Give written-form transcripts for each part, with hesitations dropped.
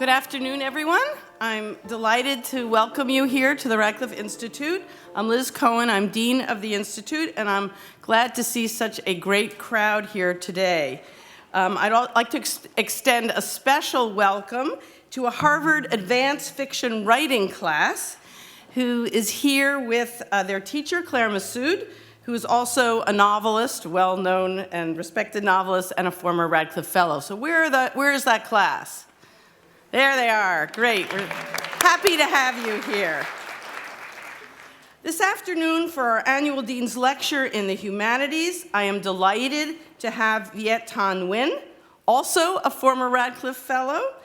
Good afternoon, everyone. I'm delighted to welcome you here to the Radcliffe Institute. I'm Liz Cohen, I'm Dean of the Institute, and I'm glad to see such a great crowd here today. I'd like to extend a special welcome to a Harvard advanced fiction writing class who is here with their teacher, Claire Massoud, who is also a novelist, well-known and respected novelist, and a former Radcliffe Fellow. So where is that class? There they are. Great. We're happy to have you here. This afternoon, for our annual Dean's Lecture in the Humanities, I am delighted to have Viet Thanh Nguyen, also a former Radcliffe Fellow,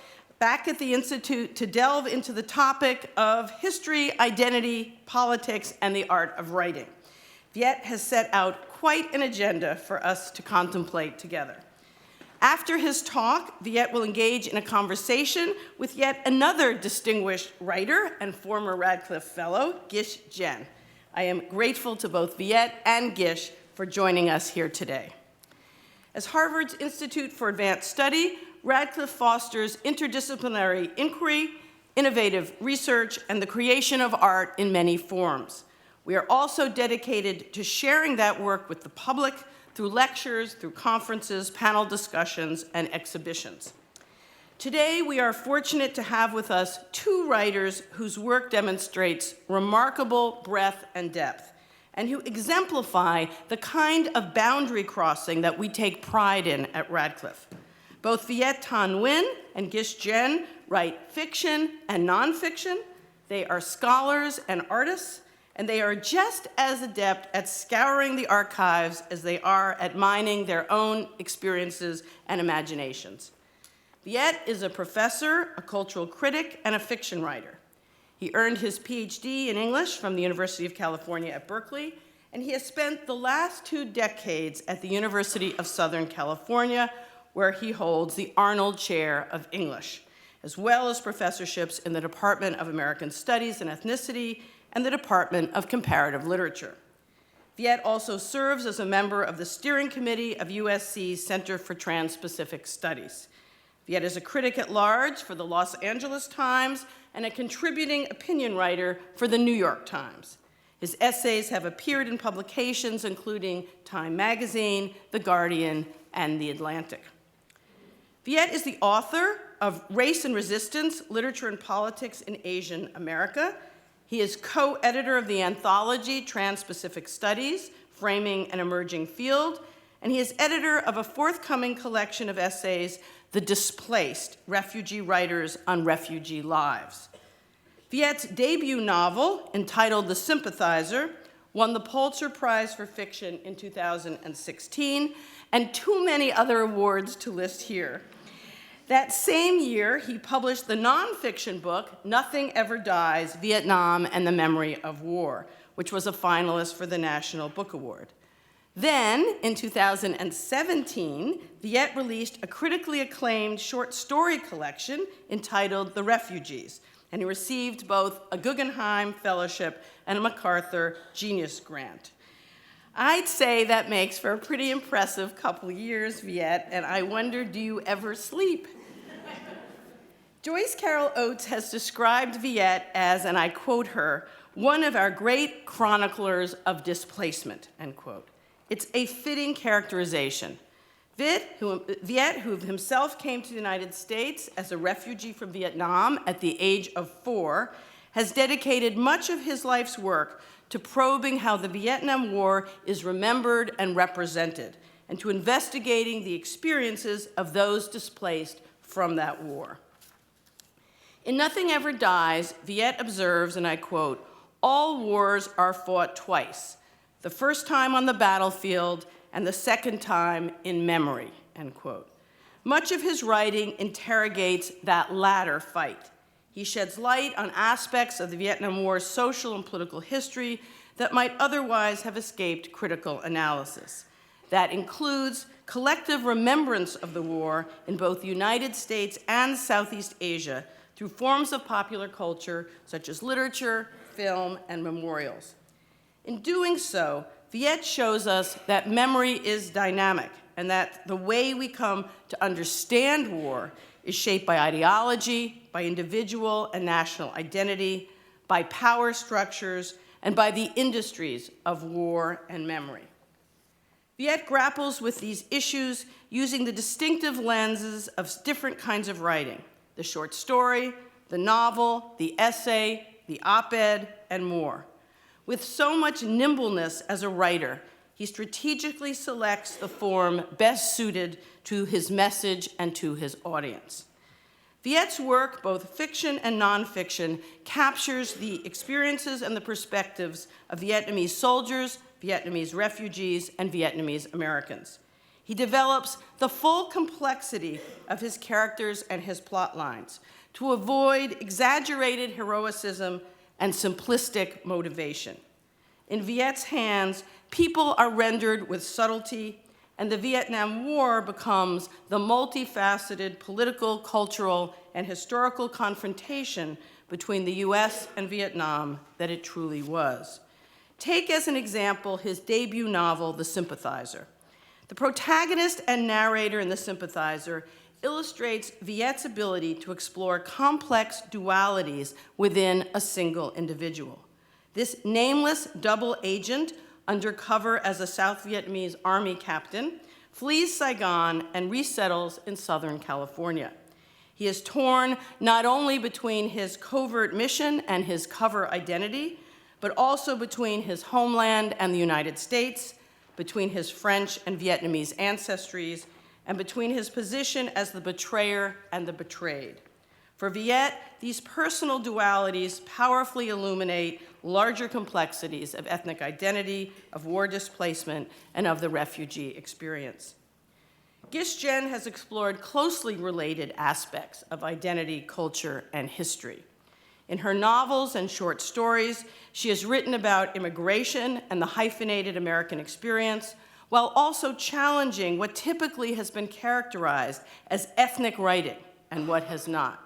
back at the Institute to delve into the topic of history, identity, politics, and the art of writing. Viet has set out quite an agenda for us to contemplate together. After his talk, Viet will engage in a conversation with yet another distinguished writer and former Radcliffe Fellow, Gish Jen. I am grateful to both Viet and Gish for joining us here today. As Harvard's Institute for Advanced Study, Radcliffe fosters interdisciplinary inquiry, innovative research, and the creation of art in many forms. We are also dedicated to sharing that work with the public through lectures, through conferences, panel discussions, and exhibitions. Today, we are fortunate to have with us two writers whose work demonstrates remarkable breadth and depth, and who exemplify the kind of boundary crossing that we take pride in at Radcliffe. Both Viet Thanh Nguyen and Gish Jen write fiction and nonfiction. They are scholars and artists, and they are just as adept at scouring the archives as they are at mining their own experiences and imaginations. Viet is a professor, a cultural critic, and a fiction writer. He earned his PhD in English from the University of California at Berkeley, and he has spent the last 2 decades at the University of Southern California, where he holds the Arnold Chair of English, as well as professorships in the Department of American Studies and Ethnicity and the Department of Comparative Literature. Viet also serves as a member of the steering committee of USC's Center for Trans-Pacific Studies. Viet is a critic at large for the Los Angeles Times and a contributing opinion writer for the New York Times. His essays have appeared in publications including Time Magazine, The Guardian, and The Atlantic. Viet is the author of Race and Resistance, Literature and Politics in Asian America. He is co-editor of the anthology Trans-Pacific Studies, Framing an Emerging Field, and he is editor of a forthcoming collection of essays, The Displaced, Refugee Writers on Refugee Lives. Viet's debut novel, entitled The Sympathizer, won the Pulitzer Prize for Fiction in 2016, and too many other awards to list here. That same year, he published the nonfiction book, Nothing Ever Dies, Vietnam and the Memory of War, which was a finalist for the National Book Award. Then, in 2017, Viet released a critically acclaimed short story collection entitled The Refugees, and he received both a Guggenheim Fellowship and a MacArthur Genius Grant. I'd say that makes for a pretty impressive couple years, Viet, and I wonder, do you ever sleep? Joyce Carol Oates has described Viet as, and I quote her, one of our great chroniclers of displacement, end quote. It's a fitting characterization. Viet, who himself came to the United States as a refugee from Vietnam at the age of 4, has dedicated much of his life's work to probing how the Vietnam War is remembered and represented, and to investigating the experiences of those displaced from that war. In Nothing Ever Dies, Viet observes, and I quote, all wars are fought twice, the first time on the battlefield and the second time in memory, end quote. Much of his writing interrogates that latter fight. He sheds light on aspects of the Vietnam War's social and political history that might otherwise have escaped critical analysis. That includes collective remembrance of the war in both the United States and Southeast Asia through forms of popular culture such as literature, film, and memorials. In doing so, Viet shows us that memory is dynamic and that the way we come to understand war is shaped by ideology, by individual and national identity, by power structures, and by the industries of war and memory. Viet grapples with these issues using the distinctive lenses of different kinds of writing: the short story, the novel, the essay, the op-ed, and more. With so much nimbleness as a writer, he strategically selects the form best suited to his message and to his audience. Viet's work, both fiction and nonfiction, captures the experiences and the perspectives of Vietnamese soldiers, Vietnamese refugees, and Vietnamese Americans. He develops the full complexity of his characters and his plot lines to avoid exaggerated heroicism and simplistic motivation. In Viet's hands, people are rendered with subtlety, and the Vietnam War becomes the multifaceted political, cultural, and historical confrontation between the US and Vietnam that it truly was. Take as an example his debut novel, The Sympathizer. The protagonist and narrator in The Sympathizer illustrates Viet's ability to explore complex dualities within a single individual. This nameless double agent, undercover as a South Vietnamese army captain, flees Saigon and resettles in Southern California. He is torn not only between his covert mission and his cover identity, but also between his homeland and the United States, between his French and Vietnamese ancestries, and between his position as the betrayer and the betrayed. For Viet, these personal dualities powerfully illuminate larger complexities of ethnic identity, of war displacement, and of the refugee experience. Gish Jen has explored closely related aspects of identity, culture, and history. In her novels and short stories, she has written about immigration and the hyphenated American experience, while also challenging what typically has been characterized as ethnic writing and what has not.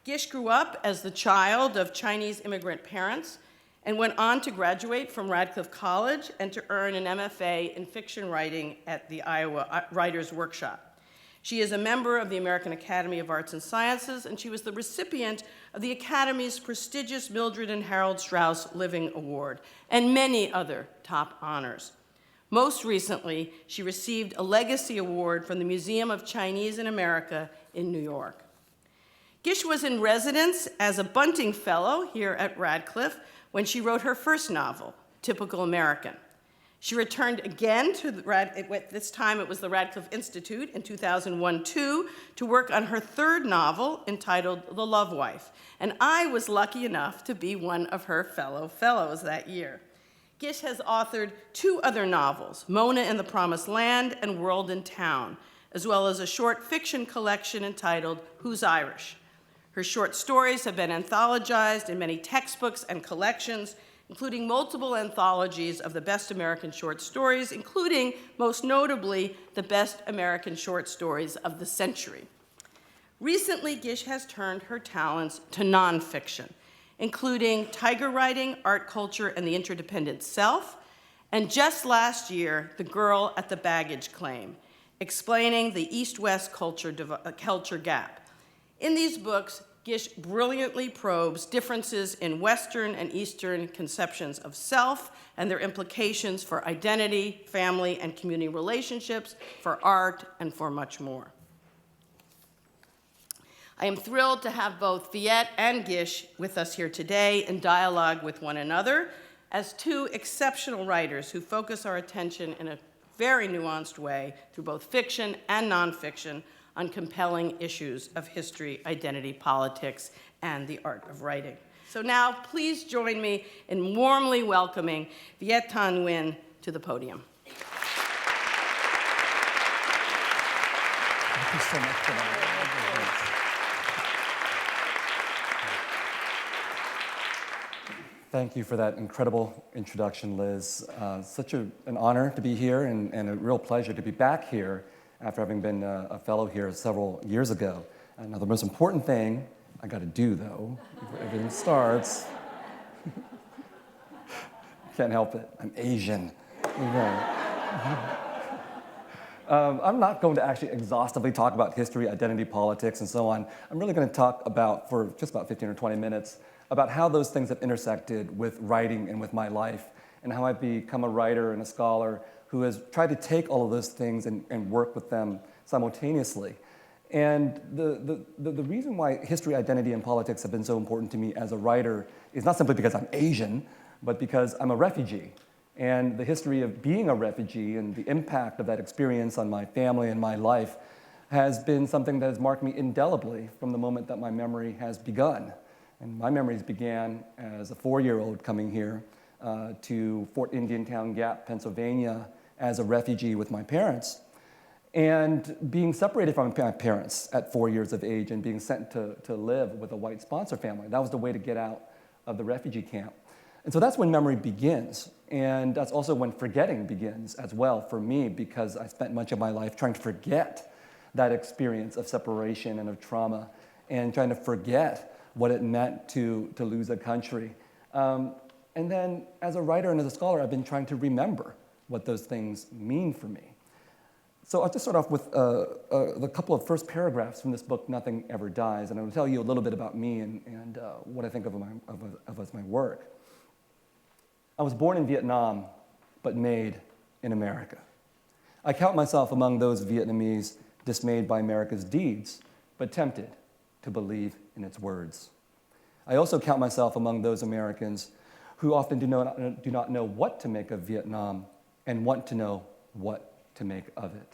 Gish grew up as the child of Chinese immigrant parents and went on to graduate from Radcliffe College and to earn an MFA in fiction writing at the Iowa Writers' Workshop. She is a member of the American Academy of Arts and Sciences, and she was the recipient of the Academy's prestigious Mildred and Harold Strauss Living Award and many other top honors. Most recently, she received a Legacy Award from the Museum of Chinese in America in New York. Gish was in residence as a Bunting Fellow here at Radcliffe when she wrote her first novel, Typical American. She returned again to this time it was the Radcliffe Institute in 2001-2 to work on her third novel entitled The Love Wife, and I was lucky enough to be one of her fellows that year. Gish has authored two other novels, Mona in the Promised Land and World in Town, as well as a short fiction collection entitled Who's Irish? Her short stories have been anthologized in many textbooks and collections, including multiple anthologies of the best American short stories, including, most notably, the best American short stories of the century. Recently, Gish has turned her talents to nonfiction, including Tiger Writing, Art Culture, and the Interdependent Self, and just last year, The Girl at the Baggage Claim, explaining the East-West culture gap. In these books, Gish brilliantly probes differences in Western and Eastern conceptions of self and their implications for identity, family, and community relationships, for art, and for much more. I am thrilled to have both Viet and Gish with us here today in dialogue with one another as two exceptional writers who focus our attention in a very nuanced way through both fiction and nonfiction on compelling issues of history, identity, politics, and the art of writing. So now, please join me in warmly welcoming Viet Thanh Nguyen to the podium. Thank you so much for that. Thank you for that incredible introduction, Liz. Such an honor to be here and a real pleasure to be back here after having been a fellow here several years ago. Now, the most important thing I got to do, though, before everything starts, can't help it, I'm Asian. I'm not going to actually exhaustively talk about history, identity, politics, and so on. I'm really going to talk about, for just about 15 or 20 minutes, about how those things have intersected with writing and with my life, and how I've become a writer and a scholar who has tried to take all of those things and work with them simultaneously. And the reason why history, identity, and politics have been so important to me as a writer is not simply because I'm Asian, but because I'm a refugee. And the history of being a refugee and the impact of that experience on my family and my life has been something that has marked me indelibly from the moment that my memory has begun. And my memories began as a 4-year-old coming here to Fort Indiantown Gap, Pennsylvania, as a refugee with my parents, and being separated from my parents at 4 years of age and being sent to live with a white sponsor family. That was the way to get out of the refugee camp. And so that's when memory begins. And that's also when forgetting begins as well for me, because I spent much of my life trying to forget that experience of separation and of trauma and trying to forget what it meant to lose a country. And then as a writer and as a scholar, I've been trying to remember what those things mean for me. So I'll just start off with the couple of first paragraphs from this book, Nothing Ever Dies, and I will tell you a little bit about me and what I think of as my work. I was born in Vietnam, but made in America. I count myself among those Vietnamese dismayed by America's deeds, but tempted to believe in its words. I also count myself among those Americans who often do not know what to make of Vietnam and want to know what to make of it.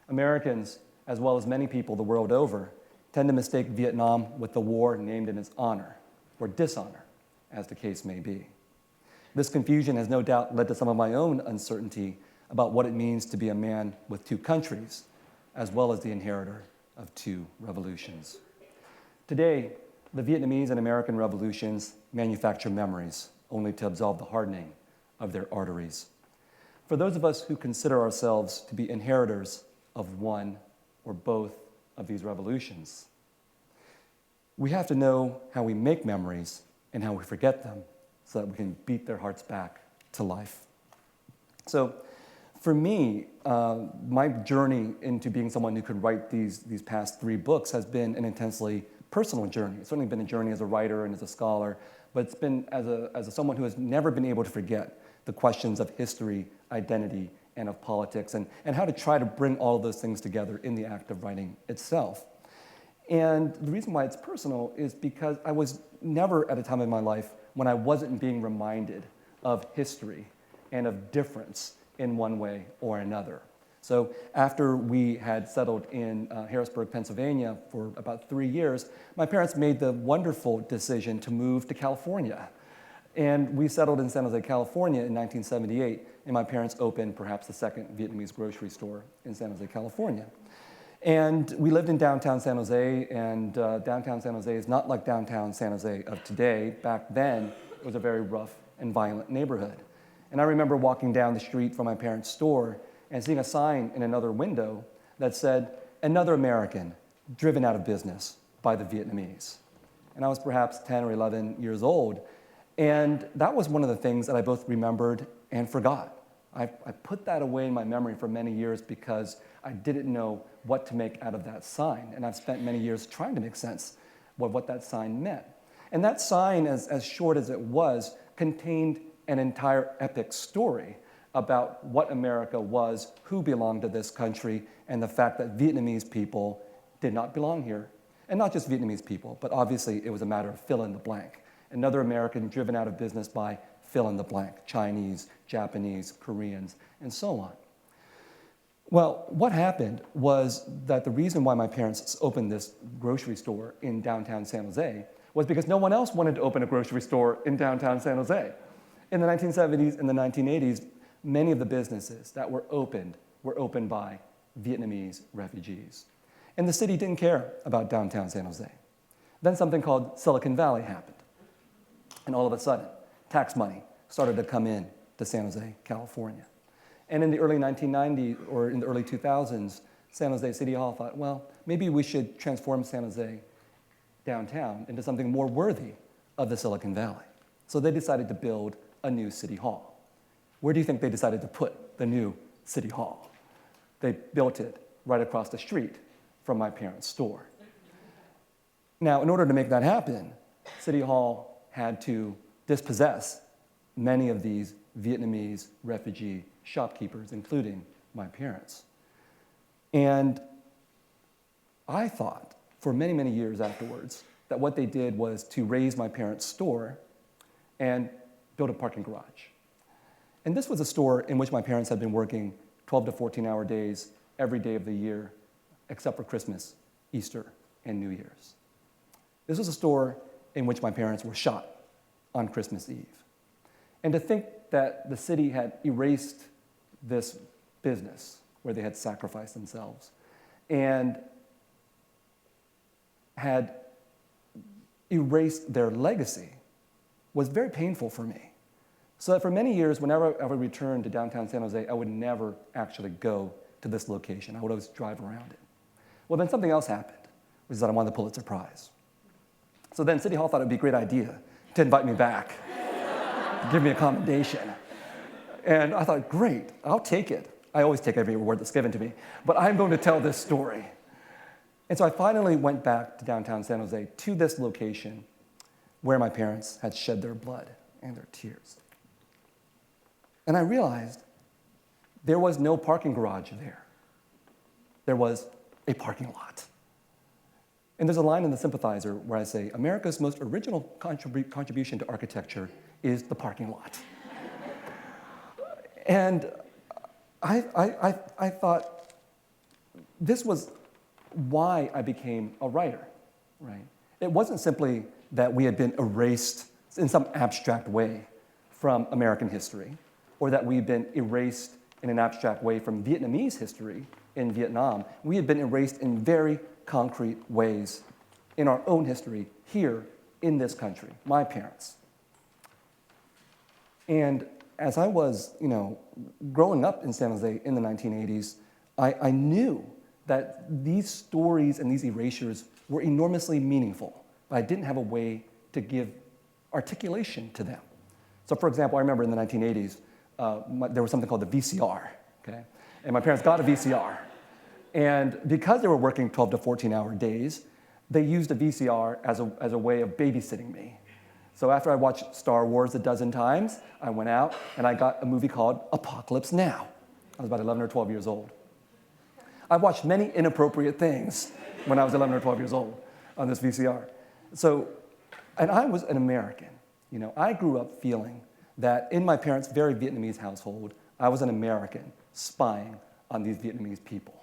Americans, as well as many people the world over, tend to mistake Vietnam with the war named in its honor, or dishonor, as the case may be. This confusion has no doubt led to some of my own uncertainty about what it means to be a man with two countries, as well as the inheritor of two revolutions. Today, the Vietnamese and American revolutions manufacture memories only to absolve the hardening of their arteries. For those of us who consider ourselves to be inheritors of one or both of these revolutions, we have to know how we make memories and how we forget them so that we can beat their hearts back to life. So for me, my journey into being someone who could write these past 3 books has been an intensely personal journey. It's certainly been a journey as a writer and as a scholar, but it's been as someone who has never been able to forget the questions of history, identity, and of politics, and how to try to bring all of those things together in the act of writing itself. And the reason why it's personal is because I was never at a time in my life when I wasn't being reminded of history and of difference in one way or another. So after we had settled in Harrisburg, Pennsylvania for about 3 years, my parents made the wonderful decision to move to California. And we settled in San Jose, California in 1978, and my parents opened perhaps the second Vietnamese grocery store in San Jose, California. And we lived in downtown San Jose, and downtown San Jose is not like downtown San Jose of today. Back then, it was a very rough and violent neighborhood. And I remember walking down the street from my parents' store and seeing a sign in another window that said, "Another American driven out of business by the Vietnamese." And I was perhaps 10 or 11 years old. And that was one of the things that I both remembered and forgot. I put that away in my memory for many years because I didn't know what to make out of that sign. And I've spent many years trying to make sense of what that sign meant. And that sign, as short as it was, contained an entire epic story about what America was, who belonged to this country, and the fact that Vietnamese people did not belong here. And not just Vietnamese people, but obviously it was a matter of fill in the blank. Another American driven out of business by fill in the blank, Chinese, Japanese, Koreans, and so on. Well, what happened was that the reason why my parents opened this grocery store in downtown San Jose was because no one else wanted to open a grocery store in downtown San Jose. In the 1970s and the 1980s, many of the businesses that were opened by Vietnamese refugees. And the city didn't care about downtown San Jose. Then something called Silicon Valley happened. And all of a sudden, tax money started to come in to San Jose, California. And in the early 1990s or in the early 2000s, San Jose City Hall thought, well, maybe we should transform San Jose downtown into something more worthy of the Silicon Valley. So they decided to build a new city hall. Where do you think they decided to put the new city hall? they built it right across the street from my parents' store. Now, in order to make that happen, City Hall had to dispossess many of these Vietnamese refugee shopkeepers, including my parents. And I thought, for many, many years afterwards, that what they did was to raise my parents' store and build a parking garage. And this was a store in which my parents had been working 12 to 14-hour days every day of the year, except for Christmas, Easter, and New Year's. This was a store in which my parents were shot on Christmas Eve. And to think that the city had erased this business where they had sacrificed themselves and had erased their legacy was very painful for me. So that for many years, whenever I would return to downtown San Jose, I would never actually go to this location. I would always drive around it. Well, then something else happened, which is that I won the Pulitzer Prize. So then City Hall thought it would be a great idea to invite me back, give me a commendation. And I thought, great, I'll take it. I always take every award that's given to me, but I'm going to tell this story. And so I finally went back to downtown San Jose, to this location where my parents had shed their blood and their tears. And I realized there was no parking garage there. There was a parking lot. And there's a line in the Sympathizer where I say, America's most original contribution to architecture is the parking lot. And I thought this was why I became a writer, right? It wasn't simply that we had been erased in some abstract way from American history, or that we'd been erased in an abstract way from Vietnamese history in Vietnam. We had been erased in very concrete ways in our own history here in this country, my parents. And as I was, growing up in San Jose in the 1980s, I knew that these stories and these erasures were enormously meaningful, but I didn't have a way to give articulation to them. So for example, I remember in the 1980s, there was something called the VCR, okay? And my parents got a VCR. And because they were working 12 to 14-hour days, they used a VCR as a way of babysitting me. So after I watched Star Wars a dozen times, I went out and I got a movie called Apocalypse Now. I was about 11 or 12 years old. I watched many inappropriate things when I was 11 or 12 years old on this VCR. So, and I was an American. I grew up feeling that in my parents' very Vietnamese household, I was an American spying on these Vietnamese people,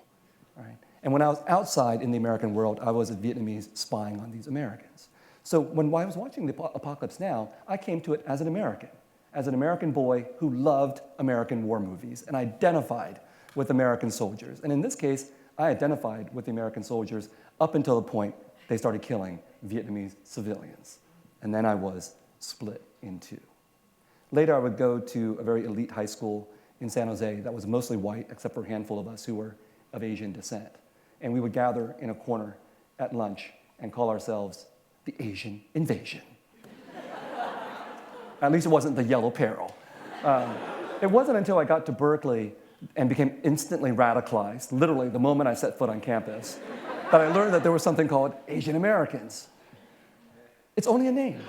right? And when I was outside in the American world, I was a Vietnamese spying on these Americans. So when I was watching the Apocalypse Now, I came to it as an American boy who loved American war movies and identified with American soldiers. And in this case, I identified with the American soldiers up until the point they started killing Vietnamese civilians. And then I was split in two. Later, I would go to a very elite high school in San Jose that was mostly white, except for a handful of us who were of Asian descent. And we would gather in a corner at lunch and call ourselves the Asian Invasion. At least it wasn't the Yellow Peril. It wasn't until I got to Berkeley and became instantly radicalized, literally the moment I set foot on campus, that I learned that there was something called Asian Americans. It's only a name,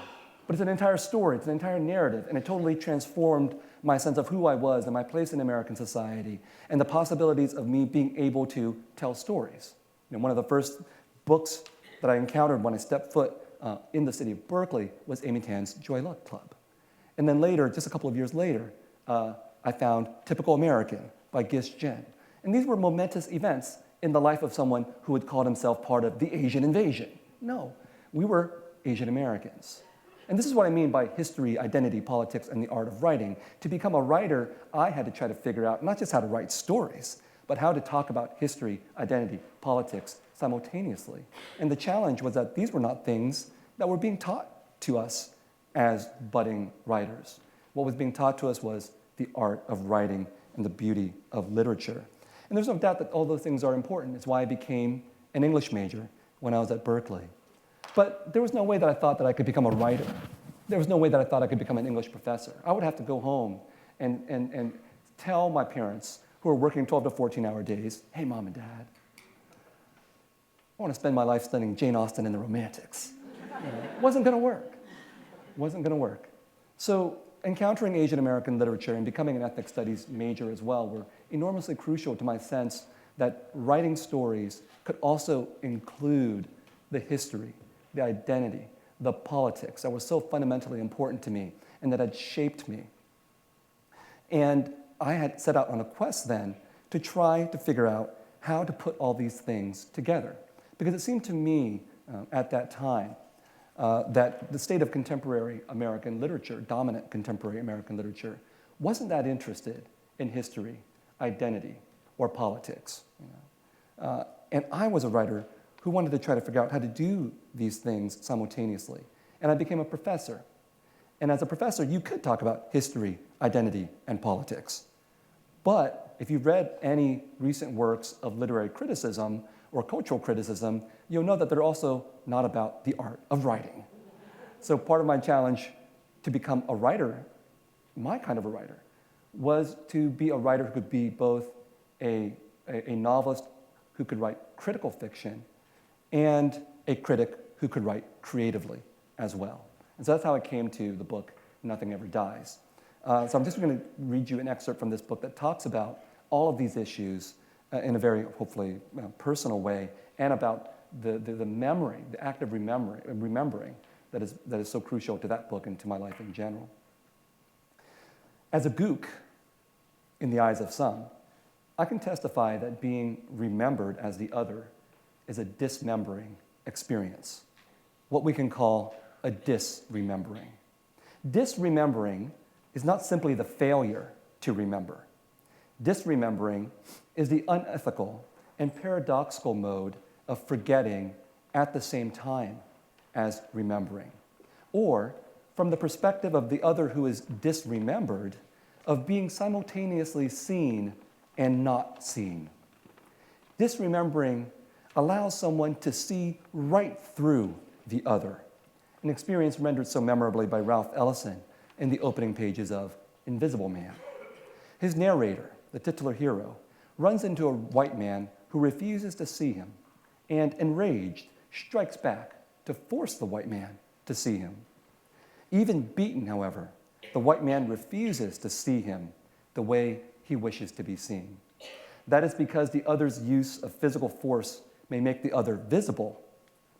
but it's an entire story, it's an entire narrative, and it totally transformed my sense of who I was and my place in American society and the possibilities of me being able to tell stories. One of the first books that I encountered when I stepped foot in the city of Berkeley was Amy Tan's Joy Luck Club. And then later, just a couple of years later, I found Typical American by Gish Jen. And these were momentous events in the life of someone who had called himself part of the Asian Invasion. No, we were Asian Americans. And this is what I mean by history, identity, politics, and the art of writing. To become a writer, I had to try to figure out not just how to write stories, but how to talk about history, identity, politics simultaneously. And the challenge was that these were not things that were being taught to us as budding writers. What was being taught to us was the art of writing and the beauty of literature. And there's no doubt that all those things are important. It's why I became an English major when I was at Berkeley. But there was no way that I thought that I could become a writer. There was no way that I thought I could become an English professor. I would have to go home and tell my parents who are working 12 to 14-hour days. Hey, Mom and Dad, I want to spend my life studying Jane Austen and the Romantics. Wasn't going to work. Wasn't going to work. So encountering Asian American literature and becoming an ethnic studies major as well were enormously crucial to my sense that writing stories could also include the history, the identity, the politics that was so fundamentally important to me and that had shaped me. And I had set out on a quest then to try to figure out how to put all these things together. Because it seemed to me at that time that the state of contemporary American literature, dominant contemporary American literature, wasn't that interested in history, identity, or politics. And I was a writer who wanted to try to figure out how to do these things simultaneously. And I became a professor. And as a professor, you could talk about history, identity, and politics. But if you've read any recent works of literary criticism or cultural criticism, you'll know that they're also not about the art of writing. So part of my challenge to become a writer, my kind of a writer, was to be a writer who could be both a novelist who could write critical fiction and a critic who could write creatively as well. And so that's how I came to the book, Nothing Ever Dies. So I'm just going to read you an excerpt from this book that talks about all of these issues in a very, hopefully, personal way, and about the memory, the act of remembering that is so crucial to that book and to my life in general. As a gook, in the eyes of some, I can testify that being remembered as the other is a dismembering experience, what we can call a disremembering. Disremembering is not simply the failure to remember. Disremembering is the unethical and paradoxical mode of forgetting at the same time as remembering. Or, from the perspective of the other who is disremembered, of being simultaneously seen and not seen. Disremembering allows someone to see right through the other, an experience rendered so memorably by Ralph Ellison in the opening pages of Invisible Man. His narrator, the titular hero, runs into a white man who refuses to see him and, enraged, strikes back to force the white man to see him. Even beaten, however, the white man refuses to see him the way he wishes to be seen. That is because the other's use of physical force may make the other visible,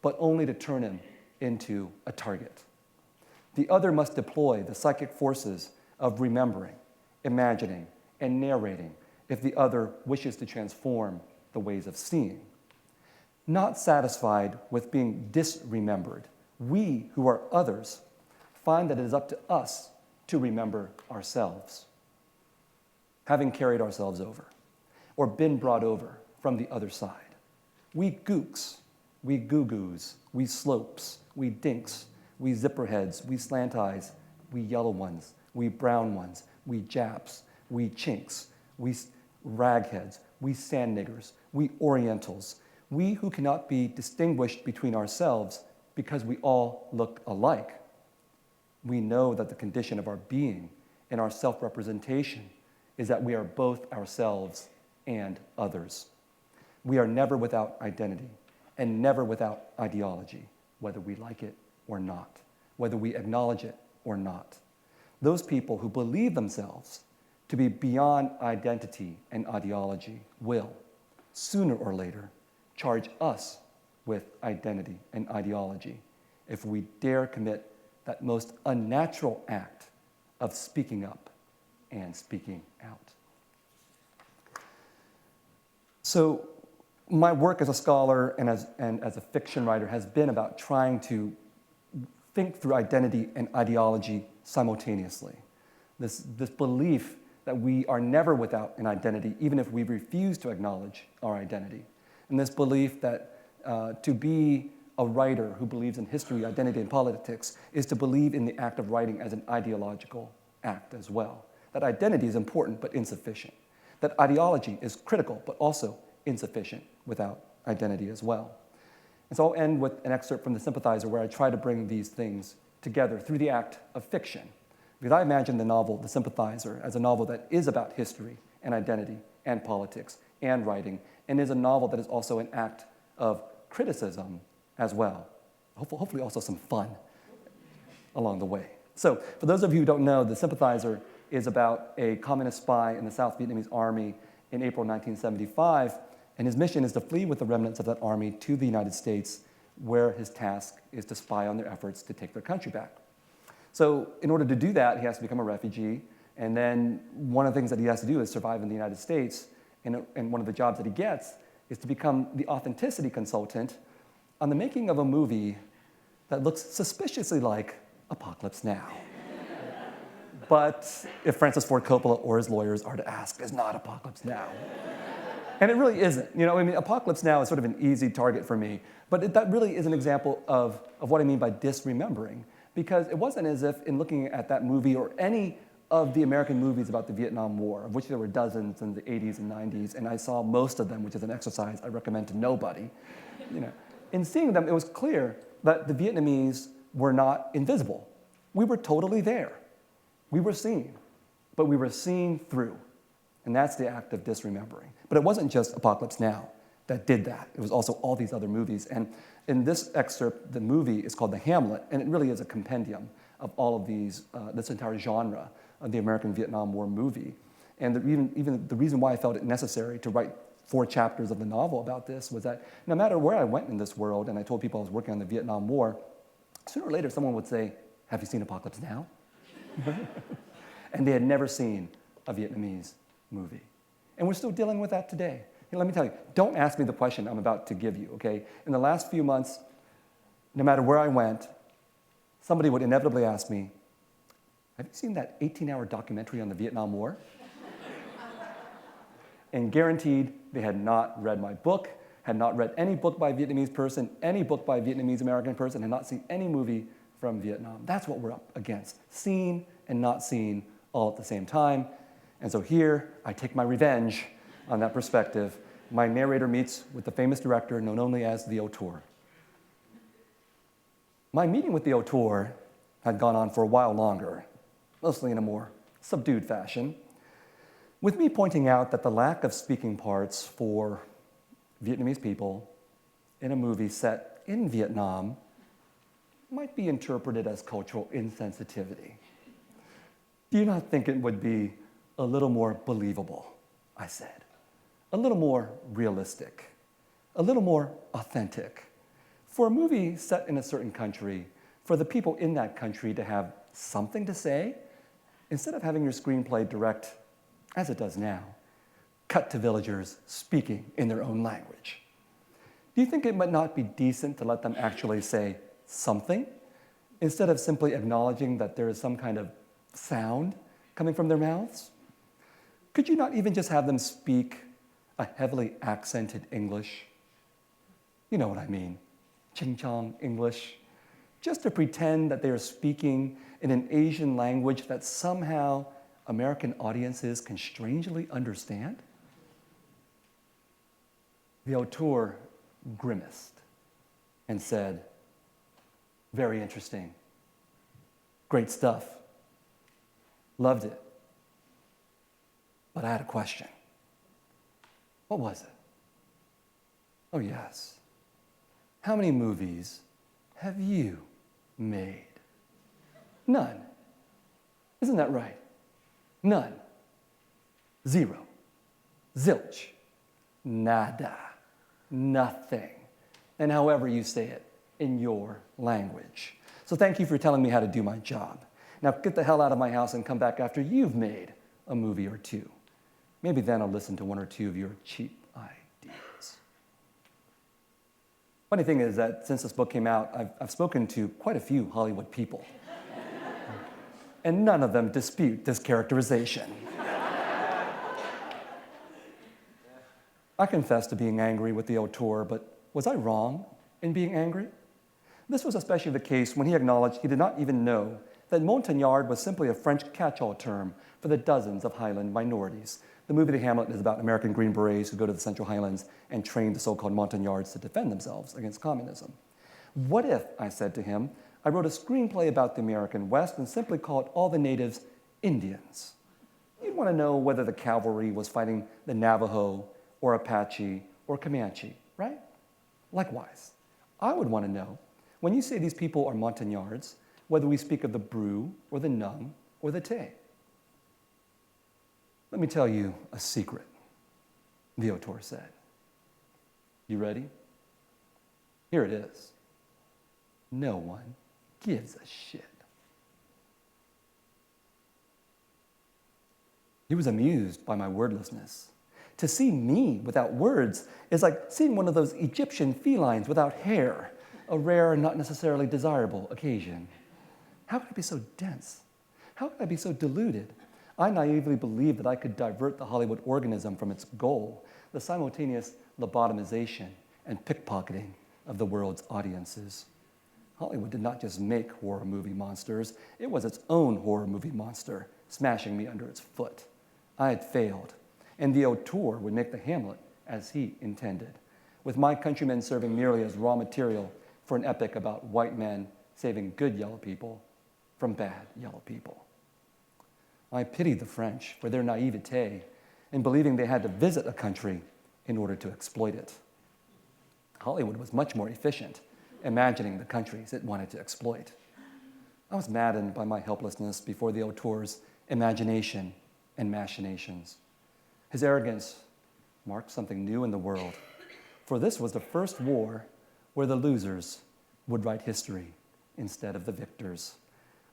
but only to turn him into a target. The other must deploy the psychic forces of remembering, imagining, and narrating if the other wishes to transform the ways of seeing. Not satisfied with being disremembered, we who are others find that it is up to us to remember ourselves, having carried ourselves over, or been brought over from the other side. We gooks, we goo-goos, we slopes, we dinks, we zipperheads, we slant eyes, we yellow ones, we brown ones, we Japs, we chinks, we ragheads, we sand niggers, we orientals, we who cannot be distinguished between ourselves because we all look alike. We know that the condition of our being and our self-representation is that we are both ourselves and others. We are never without identity and never without ideology, whether we like it or not, whether we acknowledge it or not. Those people who believe themselves to be beyond identity and ideology will, sooner or later, charge us with identity and ideology if we dare commit that most unnatural act of speaking up and speaking out. So my work as a scholar and as a fiction writer has been about trying to think through identity and ideology simultaneously. This belief that we are never without an identity, even if we refuse to acknowledge our identity. And this belief that to be a writer who believes in history, identity, and politics is to believe in the act of writing as an ideological act as well. That identity is important but insufficient. That ideology is critical but also insufficient without identity as well. And so I'll end with an excerpt from The Sympathizer where I try to bring these things together through the act of fiction. Because I imagine the novel The Sympathizer as a novel that is about history and identity and politics and writing, and is a novel that is also an act of criticism as well. Hopefully also some fun along the way. So for those of you who don't know, The Sympathizer is about a communist spy in the South Vietnamese army in April 1975, and his mission is to flee with the remnants of that army to the United States, where his task is to spy on their efforts to take their country back. So in order to do that, he has to become a refugee, and then one of the things that he has to do is survive in the United States, and one of the jobs that he gets is to become the authenticity consultant on the making of a movie that looks suspiciously like Apocalypse Now. But if Francis Ford Coppola or his lawyers are to ask, is not Apocalypse Now. And it really isn't. Apocalypse Now is sort of an easy target for me, but that really is an example of what I mean by disremembering, because it wasn't as if in looking at that movie or any of the American movies about the Vietnam War, of which there were dozens in the 80s and 90s, and I saw most of them, which is an exercise I recommend to nobody. In seeing them, it was clear that the Vietnamese were not invisible. We were totally there. We were seen, but we were seen through. And that's the act of disremembering. But it wasn't just Apocalypse Now that did that. It was also all these other movies. And in this excerpt, the movie is called The Hamlet, and it really is a compendium of all of these, this entire genre of the American Vietnam War movie. And even the reason why I felt it necessary to write 4 chapters of the novel about this was that no matter where I went in this world, and I told people I was working on the Vietnam War, sooner or later someone would say, "Have you seen Apocalypse Now?" And they had never seen a Vietnamese movie. And we're still dealing with that today. Let me tell you, don't ask me the question I'm about to give you, okay? In the last few months, no matter where I went, somebody would inevitably ask me, "Have you seen that 18-hour documentary on the Vietnam War?" And guaranteed, they had not read my book, had not read any book by a Vietnamese person, any book by a Vietnamese American person, had not seen any movie from Vietnam. That's what we're up against, seen and not seen all at the same time. And so here, I take my revenge on that perspective. My narrator meets with the famous director known only as the auteur. My meeting with the auteur had gone on for a while longer, mostly in a more subdued fashion, with me pointing out that the lack of speaking parts for Vietnamese people in a movie set in Vietnam might be interpreted as cultural insensitivity. Do you not think it would be a little more believable, I said, a little more realistic, a little more authentic, for a movie set in a certain country, for the people in that country to have something to say, instead of having your screenplay direct, as it does now, cut to villagers speaking in their own language? Do you think it might not be decent to let them actually say something, instead of simply acknowledging that there is some kind of sound coming from their mouths? Could you not even just have them speak a heavily accented English? You know what I mean, ching-chong English, just to pretend that they are speaking in an Asian language that somehow American audiences can strangely understand? The auteur grimaced and said, "Very interesting. Great stuff. Loved it. But I had a question." What was it? Oh, yes. How many movies have you made? None. Isn't that right? None. Zero. Zilch. Nada. Nothing. And however you say it in your language. So thank you for telling me how to do my job. Now get the hell out of my house and come back after you've made a movie or two. Maybe then I'll listen to one or two of your cheap ideas. Funny thing is that since this book came out, I've spoken to quite a few Hollywood people. And none of them dispute this characterization. I confess to being angry with the auteur, but was I wrong in being angry? This was especially the case when he acknowledged he did not even know that Montagnard was simply a French catch-all term for the dozens of Highland minorities. The movie The Hamlet is about American Green Berets who go to the Central Highlands and train the so-called Montagnards to defend themselves against communism. What if, I said to him, I wrote a screenplay about the American West and simply called all the natives Indians? you'd want to know whether the cavalry was fighting the Navajo or Apache or Comanche, right? Likewise, I would want to know, when you say these people are Montagnards, whether we speak of the Bru or the Nung or the Tay. Let me tell you a secret, the auteur said. You ready? Here it is. No one gives a shit. He was amused by my wordlessness. To see me without words is like seeing one of those Egyptian felines without hair, a rare and not necessarily desirable occasion. How could I be so dense? How could I be so deluded? I naively believed that I could divert the Hollywood organism from its goal, the simultaneous lobotomization and pickpocketing of the world's audiences. Hollywood did not just make horror movie monsters, it was its own horror movie monster, smashing me under its foot. I had failed, and the auteur would make the Hamlet as he intended, with my countrymen serving merely as raw material for an epic about white men saving good yellow people from bad yellow people. I pitied the French for their naivete in believing they had to visit a country in order to exploit it. Hollywood was much more efficient, imagining the countries it wanted to exploit. I was maddened by my helplessness before the auteur's imagination and machinations. His arrogance marked something new in the world, for this was the first war where the losers would write history instead of the victors,